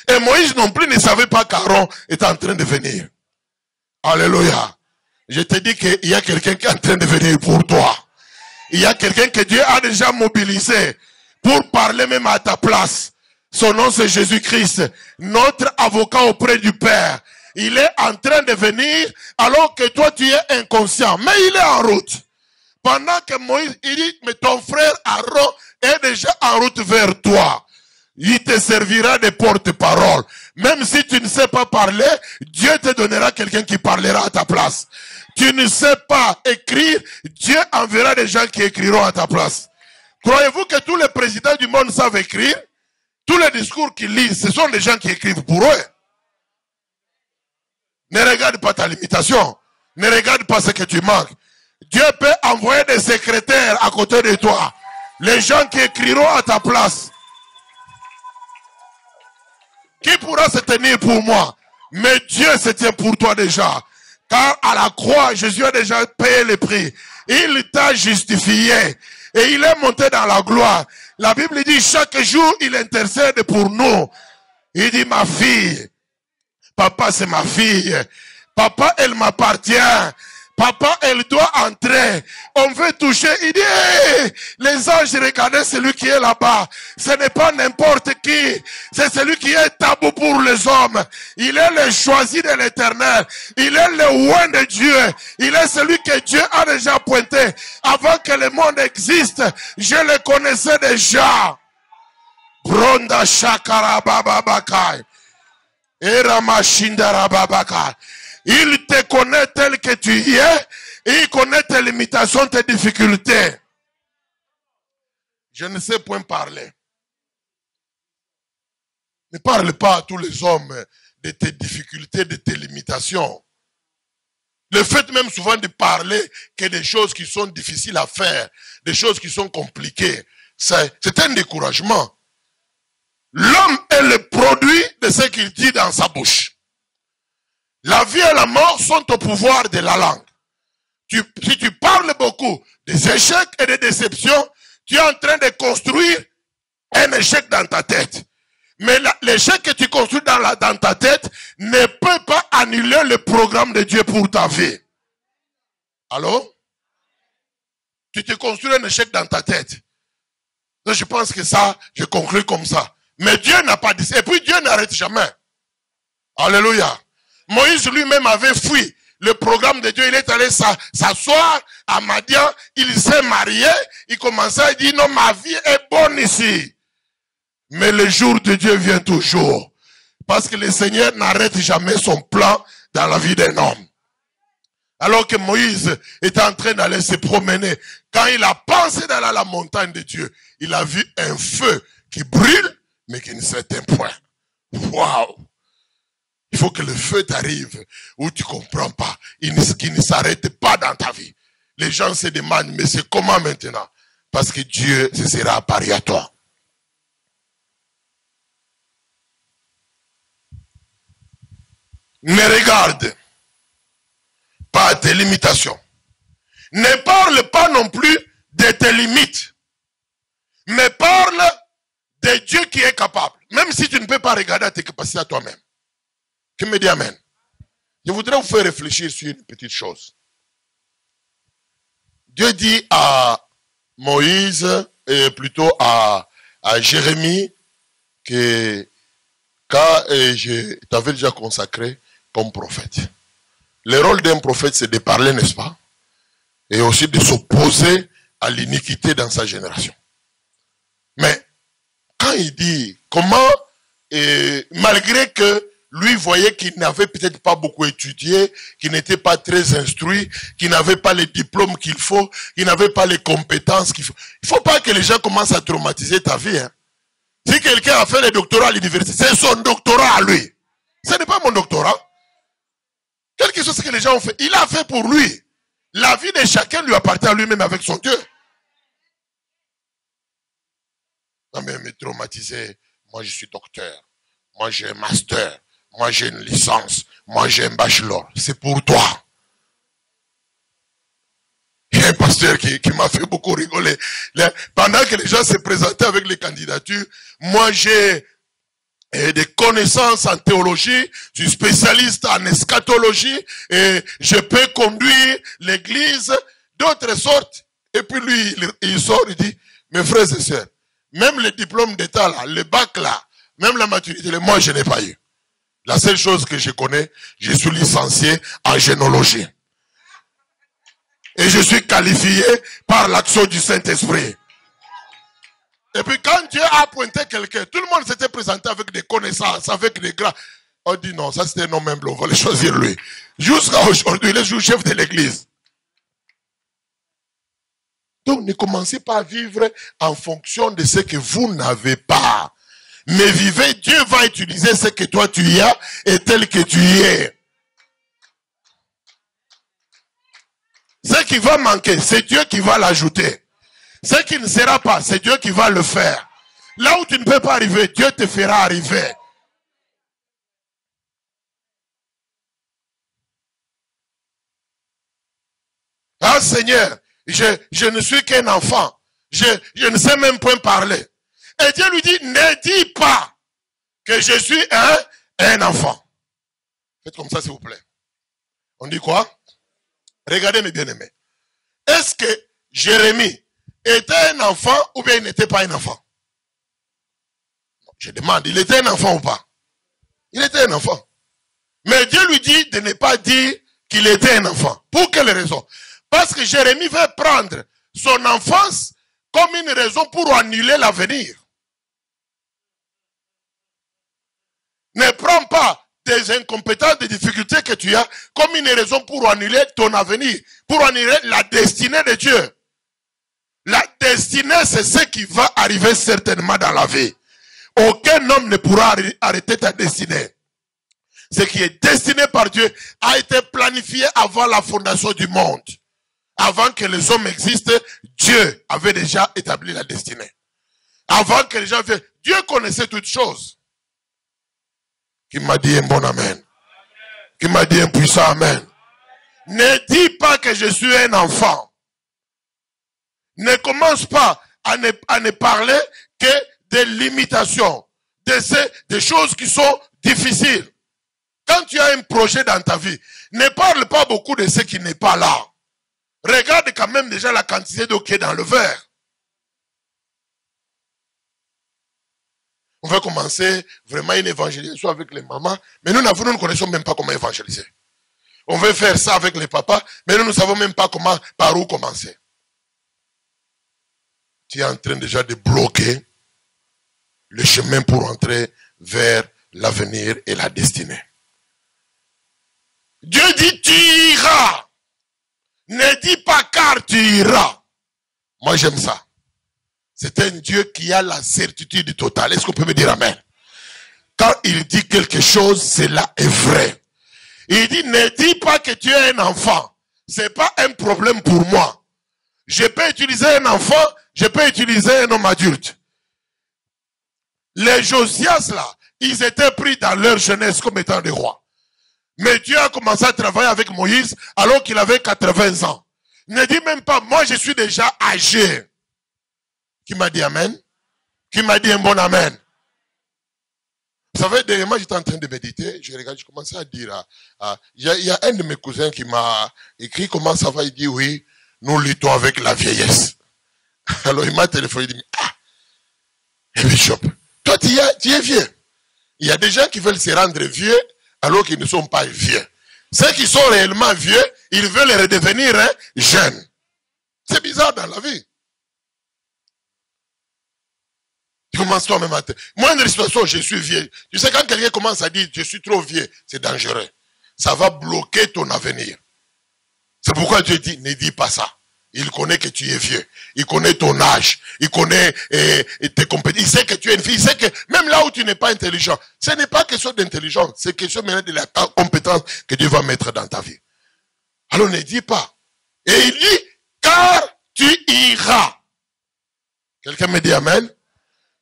Speaker 1: Et Moïse non plus ne savait pas qu'Aaron était en train de venir. Alléluia. Je te dis qu'il y a quelqu'un qui est en train de venir pour toi. Il y a quelqu'un que Dieu a déjà mobilisé pour parler même à ta place. Son nom c'est Jésus-Christ, notre avocat auprès du Père. Il est en train de venir alors que toi tu es inconscient. Mais il est en route. Pendant que Moïse, il dit, mais ton frère Aaron est déjà en route vers toi. il te servira de porte-parole. Même si tu ne sais pas parler, Dieu te donnera quelqu'un qui parlera à ta place. Tu ne sais pas écrire, Dieu enverra des gens qui écriront à ta place. Croyez-vous que tous les présidents du monde savent écrire? Tous les discours qu'ils lisent, ce sont des gens qui écrivent pour eux. Ne regarde pas ta limitation. Ne regarde pas ce que tu manques. Dieu peut envoyer des secrétaires à côté de toi. Les gens qui écriront à ta place. Qui pourra se tenir pour moi? Mais Dieu se tient pour toi déjà. Car à la croix, Jésus a déjà payé le prix. Il t'a justifié. Et il est monté dans la gloire. La Bible dit, chaque jour, il intercède pour nous. Il dit, ma fille, papa, c'est ma fille. Papa, elle m'appartient. Papa, elle doit entrer. On veut toucher. Il dit, hey, les anges, regardez celui qui est là-bas. Ce n'est pas n'importe qui. C'est celui qui est tabou pour les hommes. Il est le choisi de l'Éternel. Il est le oint de Dieu. Il est celui que Dieu a déjà pointé. Avant que le monde existe, je le connaissais déjà. Bronda Shakara Bababakai. Eramashinda Babakai. Il te connaît tel que tu es, et il connaît tes limitations, tes difficultés. Je ne sais point parler. Ne parle pas à tous les hommes de tes difficultés, de tes limitations. Le fait même souvent de parler que des choses qui sont difficiles à faire, des choses qui sont compliquées, c'est un découragement. L'homme est le produit de ce qu'il dit dans sa bouche. La vie et la mort sont au pouvoir de la langue. Si tu parles beaucoup des échecs et des déceptions, tu es en train de construire un échec dans ta tête. Mais l'échec que tu construis dans ta tête ne peut pas annuler le programme de Dieu pour ta vie. Allô? Tu te construis un échec dans ta tête. Donc je pense que ça, je conclue comme ça. Mais Dieu n'a pas dit ça. Et puis Dieu n'arrête jamais. Alléluia. Moïse lui-même avait fui le programme de Dieu. Il est allé s'asseoir à Madian. Il s'est marié. Il commençait à dire, non, ma vie est bonne ici. Mais le jour de Dieu vient toujours. Parce que le Seigneur n'arrête jamais son plan dans la vie d'un homme. Alors que Moïse était en train d'aller se promener, quand il a pensé d'aller à la montagne de Dieu, il a vu un feu qui brûle, mais qui ne s'éteint point. Waouh! Il faut que le feu t'arrive où tu ne comprends pas. Qui ne s'arrête pas dans ta vie. Les gens se demandent, mais c'est comment maintenant? Parce que Dieu se sera apparu à toi. Ne regarde pas tes limitations. Ne parle pas non plus de tes limites. Mais parle de Dieu qui est capable. Même si tu ne peux pas regarder à tes capacités à toi-même. Qui me dit amen? Je voudrais vous faire réfléchir sur une petite chose. Dieu dit à Moïse, et plutôt à Jérémie, que quand je t'avais déjà consacré comme prophète. Le rôle d'un prophète, c'est de parler, n'est-ce pas? Et aussi de s'opposer à l'iniquité dans sa génération. Mais quand il dit comment, malgré que lui voyait qu'il n'avait peut-être pas beaucoup étudié, qu'il n'était pas très instruit, qu'il n'avait pas les diplômes qu'il faut, qu'il n'avait pas les compétences qu'il faut. Il ne faut pas que les gens commencent à traumatiser ta vie. Hein. Si quelqu'un a fait le doctorat à l'université, c'est son doctorat à lui. Ce n'est pas mon doctorat. Quelque chose que les gens ont fait, il a fait pour lui. La vie de chacun lui appartient à lui-même avec son Dieu. Non mais me traumatiser, moi je suis docteur, moi j'ai un master, moi j'ai une licence, moi j'ai un bachelor. C'est pour toi. Il y a un pasteur qui m'a fait beaucoup rigoler. Pendant que les gens se présentaient avec les candidatures, moi j'ai des connaissances en théologie, je suis spécialiste en eschatologie et je peux conduire l'église d'autres sortes. Et puis lui, il sort, il dit, mes frères et sœurs, même le diplôme d'état là, le bac là, même la maturité, moi je n'ai pas eu. La seule chose que je connais, je suis licencié en généalogie. Et je suis qualifié par l'action du Saint-Esprit. Et puis quand Dieu a pointé quelqu'un, tout le monde s'était présenté avec des connaissances, avec des grands. On dit non, ça c'était un homme humble, on va le choisir lui. Jusqu'à aujourd'hui, il est le chef de l'église. Donc ne commencez pas à vivre en fonction de ce que vous n'avez pas. Mais vivez, Dieu va utiliser ce que toi tu as et tel que tu es. Ce qui va manquer, c'est Dieu qui va l'ajouter. Ce qui ne sera pas, c'est Dieu qui va le faire. Là où tu ne peux pas arriver, Dieu te fera arriver. Ah Seigneur, je ne suis qu'un enfant. Je ne sais même point parler. Et Dieu lui dit, ne dis pas que je suis un enfant. Faites comme ça s'il vous plaît. On dit quoi? Regardez mes bien-aimés. Est-ce que Jérémie était un enfant ou bien il n'était pas un enfant? Je demande, il était un enfant ou pas? Il était un enfant. Mais Dieu lui dit de ne pas dire qu'il était un enfant. Pour quelle raison? Parce que Jérémie veut prendre son enfance comme une raison pour annuler l'avenir. Ne prends pas des incompétences, des difficultés que tu as comme une raison pour annuler ton avenir, pour annuler la destinée de Dieu. La destinée, c'est ce qui va arriver certainement dans la vie. Aucun homme ne pourra arrêter ta destinée. Ce qui est destiné par Dieu a été planifié avant la fondation du monde. Avant que les hommes existent, Dieu avait déjà établi la destinée. Avant que les gens viennent, Dieu connaissait toutes choses. Qui m'a dit un bon amen. Qui m'a dit un puissant amen. Ne dis pas que je suis un enfant. Ne commence pas à ne parler que des limitations, des choses qui sont difficiles. Quand tu as un projet dans ta vie, ne parle pas beaucoup de ce qui n'est pas là. Regarde quand même déjà la quantité d'eau qui est dans le verre. On va commencer vraiment une évangélisation avec les mamans, mais nous ne connaissons même pas comment évangéliser. On veut faire ça avec les papas, mais nous ne savons même pas par où commencer. Tu es en train déjà de bloquer le chemin pour entrer vers l'avenir et la destinée. Dieu dit tu iras. Ne dis pas car tu iras. Moi j'aime ça. C'est un Dieu qui a la certitude totale. Est-ce qu'on peut me dire amen? Quand il dit quelque chose, cela est vrai. Il dit, ne dis pas que tu es un enfant. C'est pas un problème pour moi. Je peux utiliser un enfant, je peux utiliser un homme adulte. Les Josias là, ils étaient pris dans leur jeunesse comme étant des rois. Mais Dieu a commencé à travailler avec Moïse alors qu'il avait 80 ans. Ne dis même pas, moi je suis déjà âgé. Qui m'a dit amen? Qui m'a dit un bon amen? Vous savez, dernièrement, j'étais en train de méditer, je regarde, je commençais à dire, il y a un de mes cousins qui m'a écrit comment ça va, il dit oui, nous luttons avec la vieillesse. Alors il m'a téléphoné, il dit, Bishop, toi tu es vieux. Il y a des gens qui veulent se rendre vieux alors qu'ils ne sont pas vieux. Ceux qui sont réellement vieux, ils veulent redevenir jeunes. C'est bizarre dans la vie. Tu commences toi-même à te... Moindre situation, je suis vieux. Tu sais, quand quelqu'un commence à dire je suis trop vieux, c'est dangereux. Ça va bloquer ton avenir. C'est pourquoi Dieu dit, ne dis pas ça. Il connaît que tu es vieux. Il connaît ton âge. Il connaît tes compétences. Il sait que tu es une fille. Il sait que même là où tu n'es pas intelligent, ce n'est pas quelque chose d'intelligent. C'est quelque chose de la compétence que Dieu va mettre dans ta vie. Alors ne dis pas. Et il dit, car tu iras. Quelqu'un me dit amen?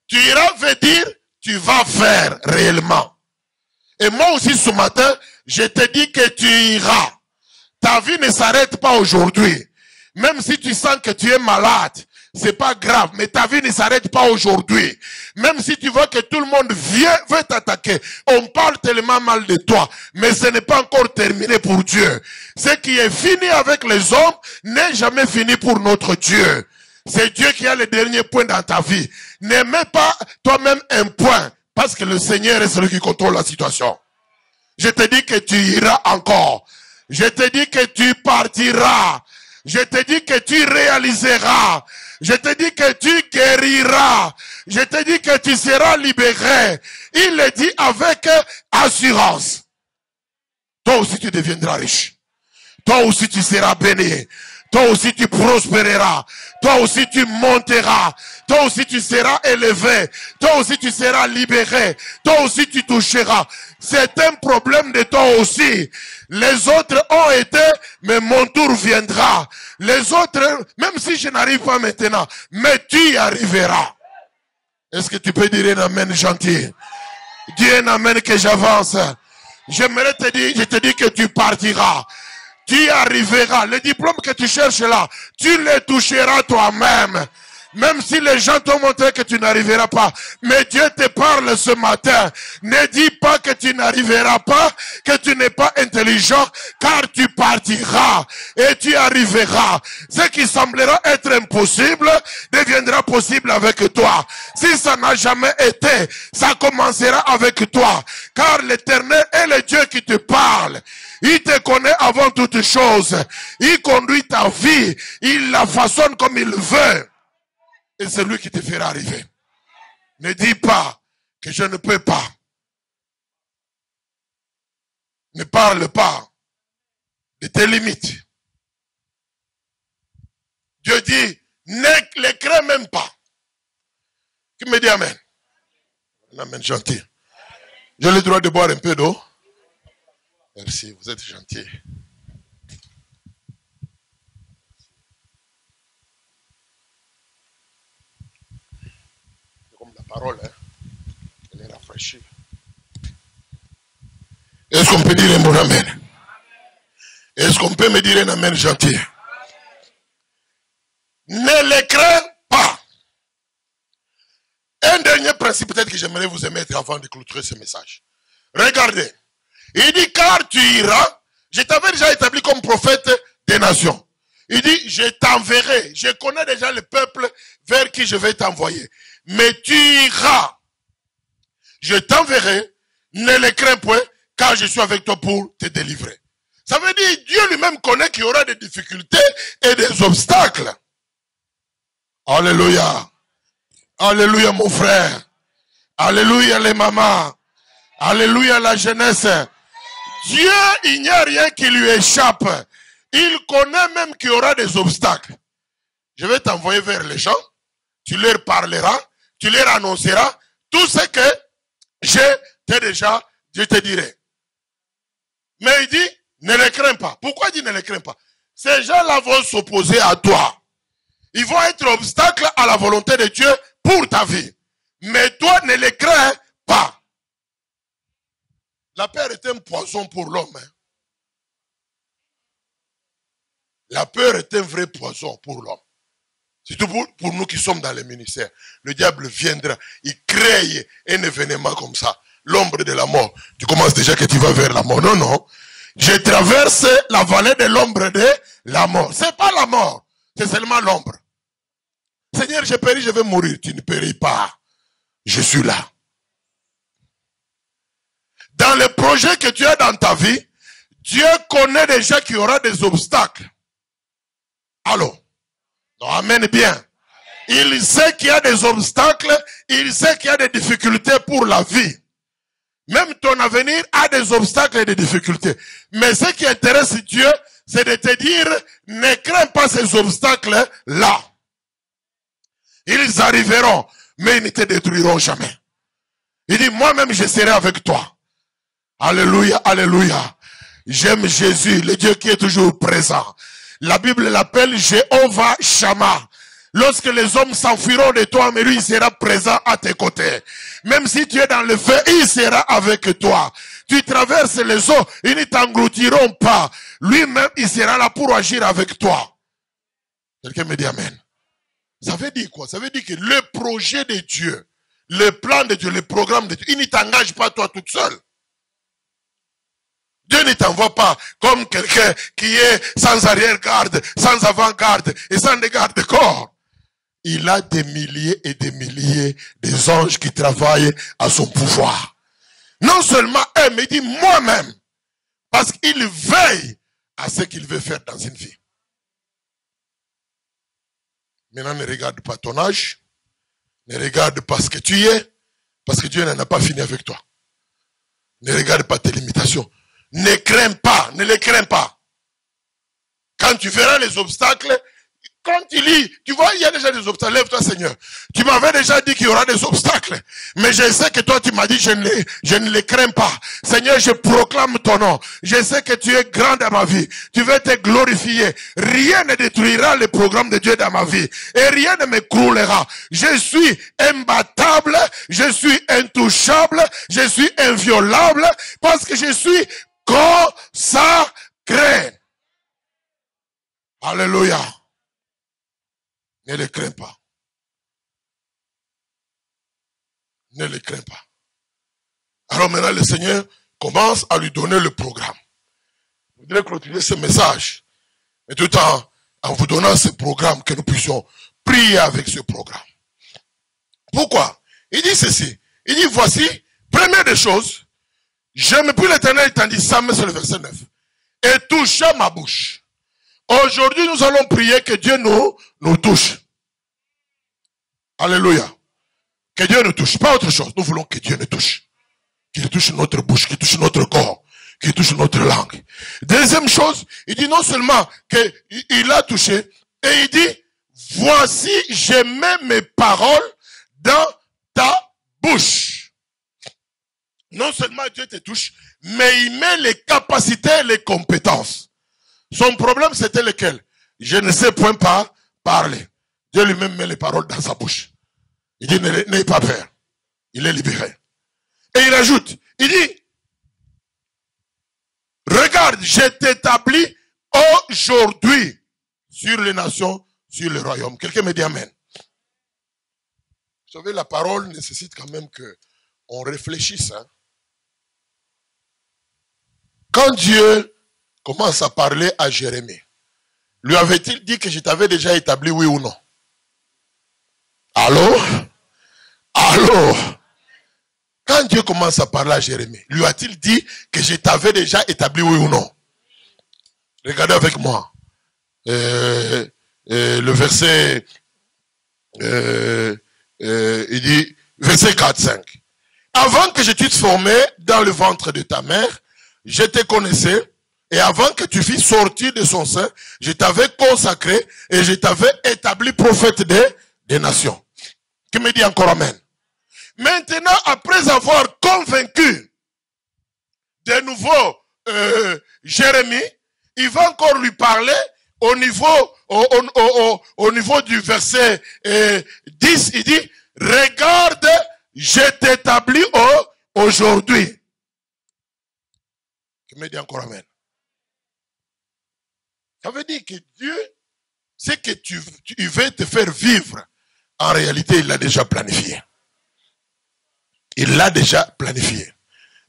Speaker 1: Tu iras veut dire, tu vas faire réellement. Et moi aussi ce matin, je te dis que tu iras. Ta vie ne s'arrête pas aujourd'hui. Même si tu sens que tu es malade, c'est pas grave, mais ta vie ne s'arrête pas aujourd'hui. Même si tu vois que tout le monde veut t'attaquer, on parle tellement mal de toi, mais ce n'est pas encore terminé pour Dieu. Ce qui est fini avec les hommes n'est jamais fini pour notre Dieu. C'est Dieu qui a le dernier point dans ta vie. Ne mets pas toi-même un point, parce que le Seigneur est celui qui contrôle la situation. Je te dis que tu iras encore. Je te dis que tu partiras. Je te dis que tu réaliseras. Je te dis que tu guériras. Je te dis que tu seras libéré. Il le dit avec assurance. Toi aussi tu deviendras riche. Toi aussi tu seras béni. Toi aussi tu prospéreras. Toi aussi tu monteras. Toi aussi tu seras élevé. Toi aussi tu seras libéré. Toi aussi tu toucheras. C'est un problème de toi aussi. Les autres ont été, mais mon tour viendra. Les autres, même si je n'arrive pas maintenant, mais tu y arriveras. Est-ce que tu peux dire un amen gentil? Dis un amen que j'avance. J'aimerais te dire, je te dis que tu partiras. Tu y arriveras. Le diplôme que tu cherches là, tu le toucheras toi-même. Même si les gens t'ont montré que tu n'arriveras pas. Mais Dieu te parle ce matin. Ne dis pas que tu n'arriveras pas, que tu n'es pas intelligent, car tu partiras et tu arriveras. Ce qui semblera être impossible deviendra possible avec toi. Si ça n'a jamais été, ça commencera avec toi. Car l'Éternel est le Dieu qui te parle. Il te connaît avant toute chose. Il conduit ta vie. Il la façonne comme il veut. Et c'est lui qui te fera arriver. Ne dis pas que je ne peux pas. Ne parle pas de tes limites. Dieu dit, ne les crains même pas. Qui me dit amen? Un amen gentil. J'ai le droit de boire un peu d'eau? Merci, vous êtes gentil. Parole, hein? Elle est rafraîchie. Est-ce qu'on peut dire un bon amen? Est-ce qu'on peut me dire un amen gentil? Ne les crains pas. Un dernier principe peut-être que j'aimerais vous émettre avant de clôturer ce message. Regardez. Il dit, car tu iras, je t'avais déjà établi comme prophète des nations. Il dit, je t'enverrai. Je connais déjà le peuple vers qui je vais t'envoyer. Mais tu iras. Je t'enverrai. Ne les crains point, car je suis avec toi pour te délivrer. Ça veut dire, Dieu lui-même connaît qu'il y aura des difficultés et des obstacles. Alléluia. Alléluia mon frère. Alléluia les mamans. Alléluia la jeunesse. Dieu, il n'y a rien qui lui échappe. Il connaît même qu'il y aura des obstacles. Je vais t'envoyer vers les gens. Tu leur parleras. Tu leur annonceras tout ce que je te dirai. Mais il dit, ne les crains pas. Pourquoi il dit ne les crains pas? Ces gens-là vont s'opposer à toi. Ils vont être obstacles à la volonté de Dieu pour ta vie. Mais toi, ne les crains pas. La peur est un poison pour l'homme. Hein. La peur est un vrai poison pour l'homme. Surtout pour nous qui sommes dans les ministères. Le diable viendra, il crée un événement comme ça. L'ombre de la mort. Tu commences déjà que tu vas vers la mort. Non, non. Je traverse la vallée de l'ombre de la mort. C'est pas la mort. C'est seulement l'ombre. Seigneur, je péris, je vais mourir. Tu ne péris pas. Je suis là. Dans le projet que tu as dans ta vie, Dieu connaît déjà qu'il y aura des obstacles. Allô? Non, amen bien. Il sait qu'il y a des obstacles, il sait qu'il y a des difficultés pour la vie. Même ton avenir a des obstacles et des difficultés. Mais ce qui intéresse Dieu, c'est de te dire, ne crains pas ces obstacles-là. Ils arriveront, mais ils ne te détruiront jamais. Il dit, moi-même je serai avec toi. Alléluia, alléluia. J'aime Jésus, le Dieu qui est toujours présent. La Bible l'appelle Jéhovah Shammah. Lorsque les hommes s'enfuiront de toi, mais lui, il sera présent à tes côtés. Même si tu es dans le feu, il sera avec toi. Tu traverses les eaux, ils ne t'engloutiront pas. Lui-même, il sera là pour agir avec toi. Quelqu'un me dit amen. Ça veut dire quoi? Ça veut dire que le projet de Dieu, le plan de Dieu, le programme de Dieu, il ne t'engage pas toi toute seule. Dieu ne t'envoie pas comme quelqu'un qui est sans arrière-garde, sans avant-garde et sans garde de corps. Il a des milliers et des milliers d'anges qui travaillent à son pouvoir. Non seulement eux, mais il dit moi-même. Parce qu'il veille à ce qu'il veut faire dans une vie. Maintenant, ne regarde pas ton âge. Ne regarde pas ce que tu es. Parce que Dieu n'en a pas fini avec toi. Ne regarde pas tes limitations. Ne crains pas. Ne les crains pas. Quand tu verras les obstacles, quand tu lis, tu vois, il y a déjà des obstacles. Lève-toi, Seigneur. Tu m'avais déjà dit qu'il y aura des obstacles. Mais je sais que toi, tu m'as dit, je ne les crains pas. Seigneur, je proclame ton nom. Je sais que tu es grand dans ma vie. Tu veux te glorifier. Rien ne détruira le programme de Dieu dans ma vie. Et rien ne m'écroulera. Je suis imbattable. Je suis intouchable. Je suis inviolable. Parce que je suis consacré. Alléluia. Ne les crains pas. Ne les crains pas. Alors maintenant, le Seigneur commence à lui donner le programme. Je voudrais clôturer ce message. Et tout en vous donnant ce programme, que nous puissions prier avec ce programme. Pourquoi? Il dit ceci. Il dit, voici, première des choses, j'aime plus l'Éternel, tandis ça, mais c'est le verset 9. Et toucha ma bouche. Aujourd'hui, nous allons prier que Dieu nous touche. Alléluia. Que Dieu nous touche. Pas autre chose. Nous voulons que Dieu nous touche. Qu'il touche notre bouche, qu'il touche notre corps, qu'il touche notre langue. Deuxième chose, il dit non seulement qu'il a touché, et il dit, voici, je mets mes paroles dans ta bouche. Non seulement Dieu te touche, mais il met les capacités et les compétences. Son problème, c'était lequel? Je ne sais point pas parler. Dieu lui-même met les paroles dans sa bouche. Il dit, n'ayez pas peur. Il est libéré. Et il ajoute, il dit, regarde, je t'établis aujourd'hui sur les nations, sur le royaume. Quelqu'un me dit amen. Vous savez, la parole nécessite quand même qu'on réfléchisse. Hein? Quand Dieu commence à parler à Jérémie, lui avait-il dit que je t'avais déjà établi, oui ou non? Allô? Allô? Quand Dieu commence à parler à Jérémie, lui a-t-il dit que je t'avais déjà établi, oui ou non? Regardez avec moi. Le verset, il dit, verset 4-5. Avant que je t'eusse formé dans le ventre de ta mère, je te connaissais. Et avant que tu fisses sortir de son sein, je t'avais consacré et je t'avais établi prophète des nations. Qui me dit encore amen? Maintenant, après avoir convaincu de nouveau Jérémie, il va encore lui parler au niveau du verset 10. Il dit, regarde, je t'établis aujourd'hui. Qui me dit encore amen? Ça veut dire que Dieu, ce que il veut te faire vivre, en réalité, il l'a déjà planifié. Il l'a déjà planifié.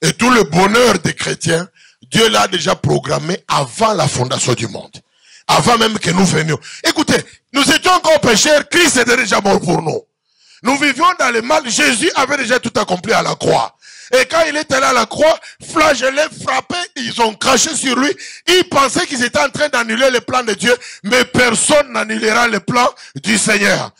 Speaker 1: Et tout le bonheur des chrétiens, Dieu l'a déjà programmé avant la fondation du monde. Avant même que nous venions. Écoutez, nous étions encore pécheurs, Christ était déjà mort pour nous. Nous vivions dans le mal, Jésus avait déjà tout accompli à la croix. Et quand il était là à la croix, flagellé, frappé, ils ont craché sur lui. Ils pensaient qu'ils étaient en train d'annuler le plan de Dieu, mais personne n'annulera le plan du Seigneur.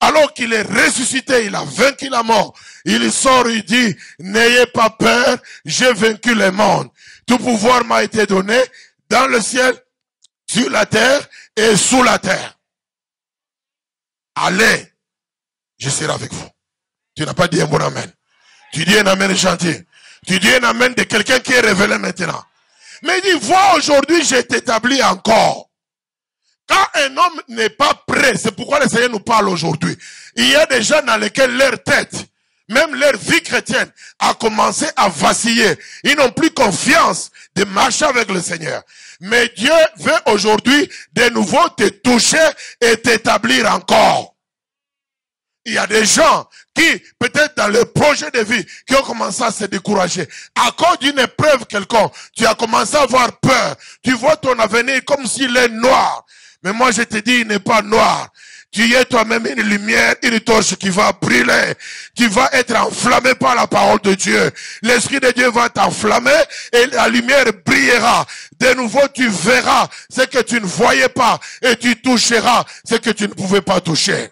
Speaker 1: Alors qu'il est ressuscité, il a vaincu la mort. Il sort, il dit, n'ayez pas peur, j'ai vaincu le monde. Tout pouvoir m'a été donné dans le ciel, sur la terre et sous la terre. Allez, je serai avec vous. Tu n'as pas dit un bon amen. Tu dis un amen gentil. Tu dis un amen de quelqu'un qui est révélé maintenant. Mais il dit, vois aujourd'hui, je t'établis encore. Quand un homme n'est pas prêt, c'est pourquoi le Seigneur nous parle aujourd'hui. Il y a des gens dans lesquels leur tête, même leur vie chrétienne, a commencé à vaciller. Ils n'ont plus confiance de marcher avec le Seigneur. Mais Dieu veut aujourd'hui de nouveau te toucher et t'établir encore. Il y a des gens qui, peut-être dans leur projet de vie, qui ont commencé à se décourager. À cause d'une épreuve quelconque, tu as commencé à avoir peur. Tu vois ton avenir comme s'il est noir. Mais moi je te dis, il n'est pas noir.
Speaker 2: tu es toi-même une lumière, une torche qui va brûler. Tu vas être enflammé par la parole de Dieu. L'Esprit de Dieu va t'enflammer et la lumière brillera. De nouveau, tu verras ce que tu ne voyais pas et tu toucheras ce que tu ne pouvais pas toucher.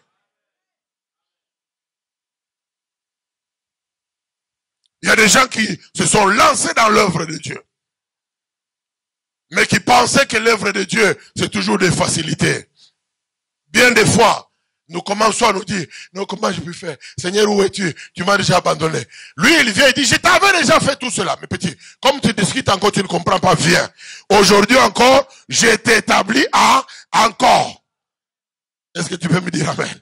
Speaker 2: Il y a des gens qui se sont lancés dans l'œuvre de Dieu, mais qui pensaient que l'œuvre de Dieu, c'est toujours des facilités. Bien des fois, nous commençons à nous dire, non, comment je peux faire? Seigneur, où es-tu? Tu m'as déjà abandonné. Lui, il vient et dit, je t'avais déjà fait tout cela. Mais petit, comme tu discutes encore, tu ne comprends pas, viens. Aujourd'hui encore, je t'établis encore. Est-ce que tu peux me dire amen?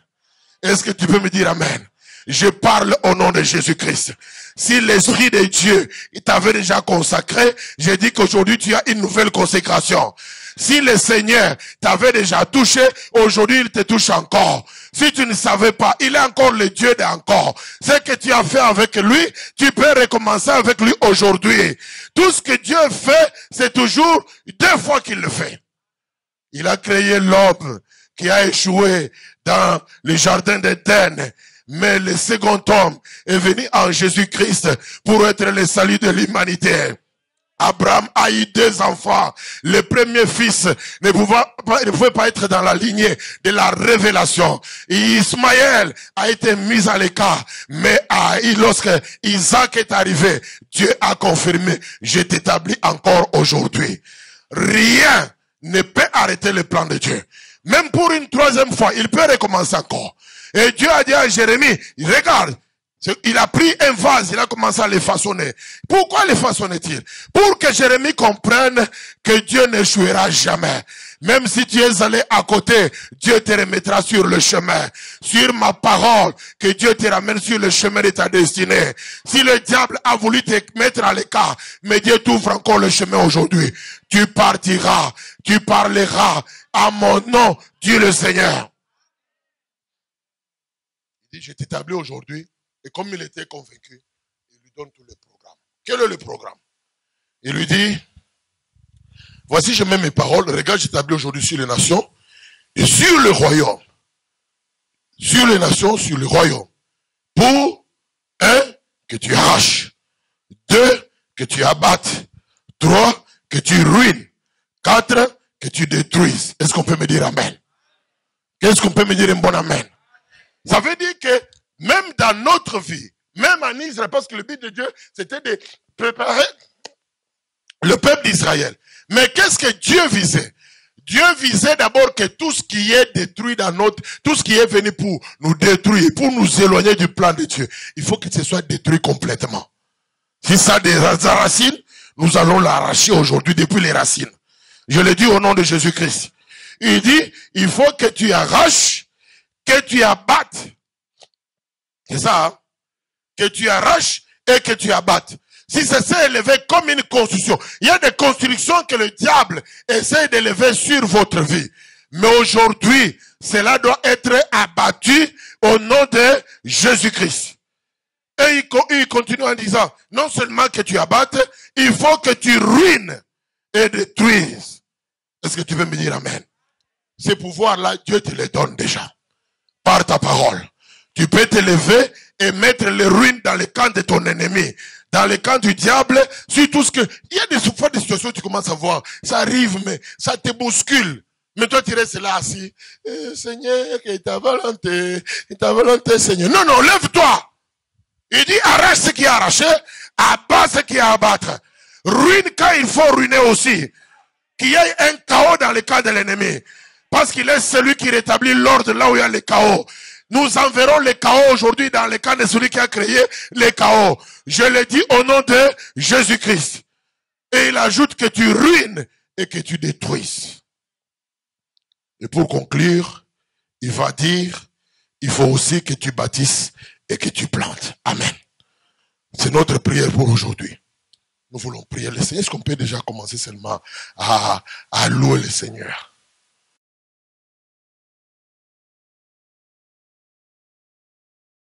Speaker 2: Est-ce que tu peux me dire amen? Je parle au nom de Jésus-Christ. Si l'Esprit de Dieu t'avait déjà consacré, j'ai dit qu'aujourd'hui tu as une nouvelle consécration. Si le Seigneur t'avait déjà touché, aujourd'hui il te touche encore. Si tu ne savais pas, il est encore le Dieu d'encore. Ce que tu as fait avec lui, tu peux recommencer avec lui aujourd'hui. Tout ce que Dieu fait, c'est toujours 2 fois qu'il le fait. Il a créé l'homme qui a échoué dans le jardin d'Éden. Mais le second homme est venu en Jésus-Christ pour être le salut de l'humanité. Abraham a eu 2 enfants. Le premier fils ne pouvait pas être dans la lignée de la révélation. Et Ismaël a été mis à l'écart. Mais lorsque Isaac est arrivé, Dieu a confirmé, je t'établis encore aujourd'hui. Rien ne peut arrêter le plan de Dieu. Même pour une 3e fois, il peut recommencer encore. Et Dieu a dit à Jérémie, regarde, il a pris un vase, il a commencé à le façonner. Pourquoi le façonnait-il? Pour que Jérémie comprenne que Dieu n'échouera jamais. Même si tu es allé à côté, Dieu te remettra sur le chemin. Sur ma parole, que Dieu te ramène sur le chemin de ta destinée. Si le diable a voulu te mettre à l'écart, mais Dieu t'ouvre encore le chemin aujourd'hui. Tu partiras, tu parleras à mon nom, dit le Seigneur. Il dit, je t'établis aujourd'hui. Et comme il était convaincu, il lui donne tout le programme. Quel est le programme? Il lui dit, voici je mets mes paroles, regarde, j'établis aujourd'hui sur les nations et sur le royaume. Sur les nations, sur le royaume. Pour, 1, que tu arraches. 2, que tu abattes. 3, que tu ruines. 4, que tu détruises. Est-ce qu'on peut me dire amen? Qu'est-ce qu'on peut me dire un bon amen? Ça veut dire que même dans notre vie, même en Israël, parce que le but de Dieu, c'était de préparer le peuple d'Israël. Mais qu'est-ce que Dieu visait? Dieu visait d'abord que tout ce qui est détruit dans tout ce qui est venu pour nous détruire, pour nous éloigner du plan de Dieu, il faut que ce soit détruit complètement. Si ça a des racines, nous allons l'arracher aujourd'hui depuis les racines. Je le dis au nom de Jésus-Christ. Il dit, il faut que tu arraches, que tu abattes. C'est ça, hein? Que tu arraches et que tu abattes. Si ça s'est élevé comme une construction, il y a des constructions que le diable essaie d'élever sur votre vie. Mais aujourd'hui, cela doit être abattu au nom de Jésus-Christ. Et il continue en disant, non seulement que tu abattes, il faut que tu ruines et détruises. Est-ce que tu veux me dire amen? Ces pouvoirs-là, Dieu te les donne déjà. Par ta parole. Tu peux te lever et mettre les ruines dans le camp de ton ennemi. Dans le camp du diable, sur tout ce que... Il y a des fois des situations où tu commences à voir. Ça arrive, mais ça te bouscule. Mais toi, tu restes là assis. Seigneur, que ta volonté, Seigneur. Non, non, lève-toi. Il dit, arrache ce qui est arraché, abat ce qui est à abattre. Ruine quand il faut ruiner aussi. Qu'il y ait un chaos dans le camp de l'ennemi. Parce qu'il est celui qui rétablit l'ordre là où il y a le chaos. Nous enverrons le chaos aujourd'hui dans le camp de celui qui a créé le chaos. Je le dis au nom de Jésus-Christ. Et il ajoute que tu ruines et que tu détruises. Et pour conclure, il va dire, il faut aussi que tu bâtisses et que tu plantes. Amen. C'est notre prière pour aujourd'hui. Nous voulons prier le Seigneur. Est-ce qu'on peut déjà commencer seulement à louer le Seigneur?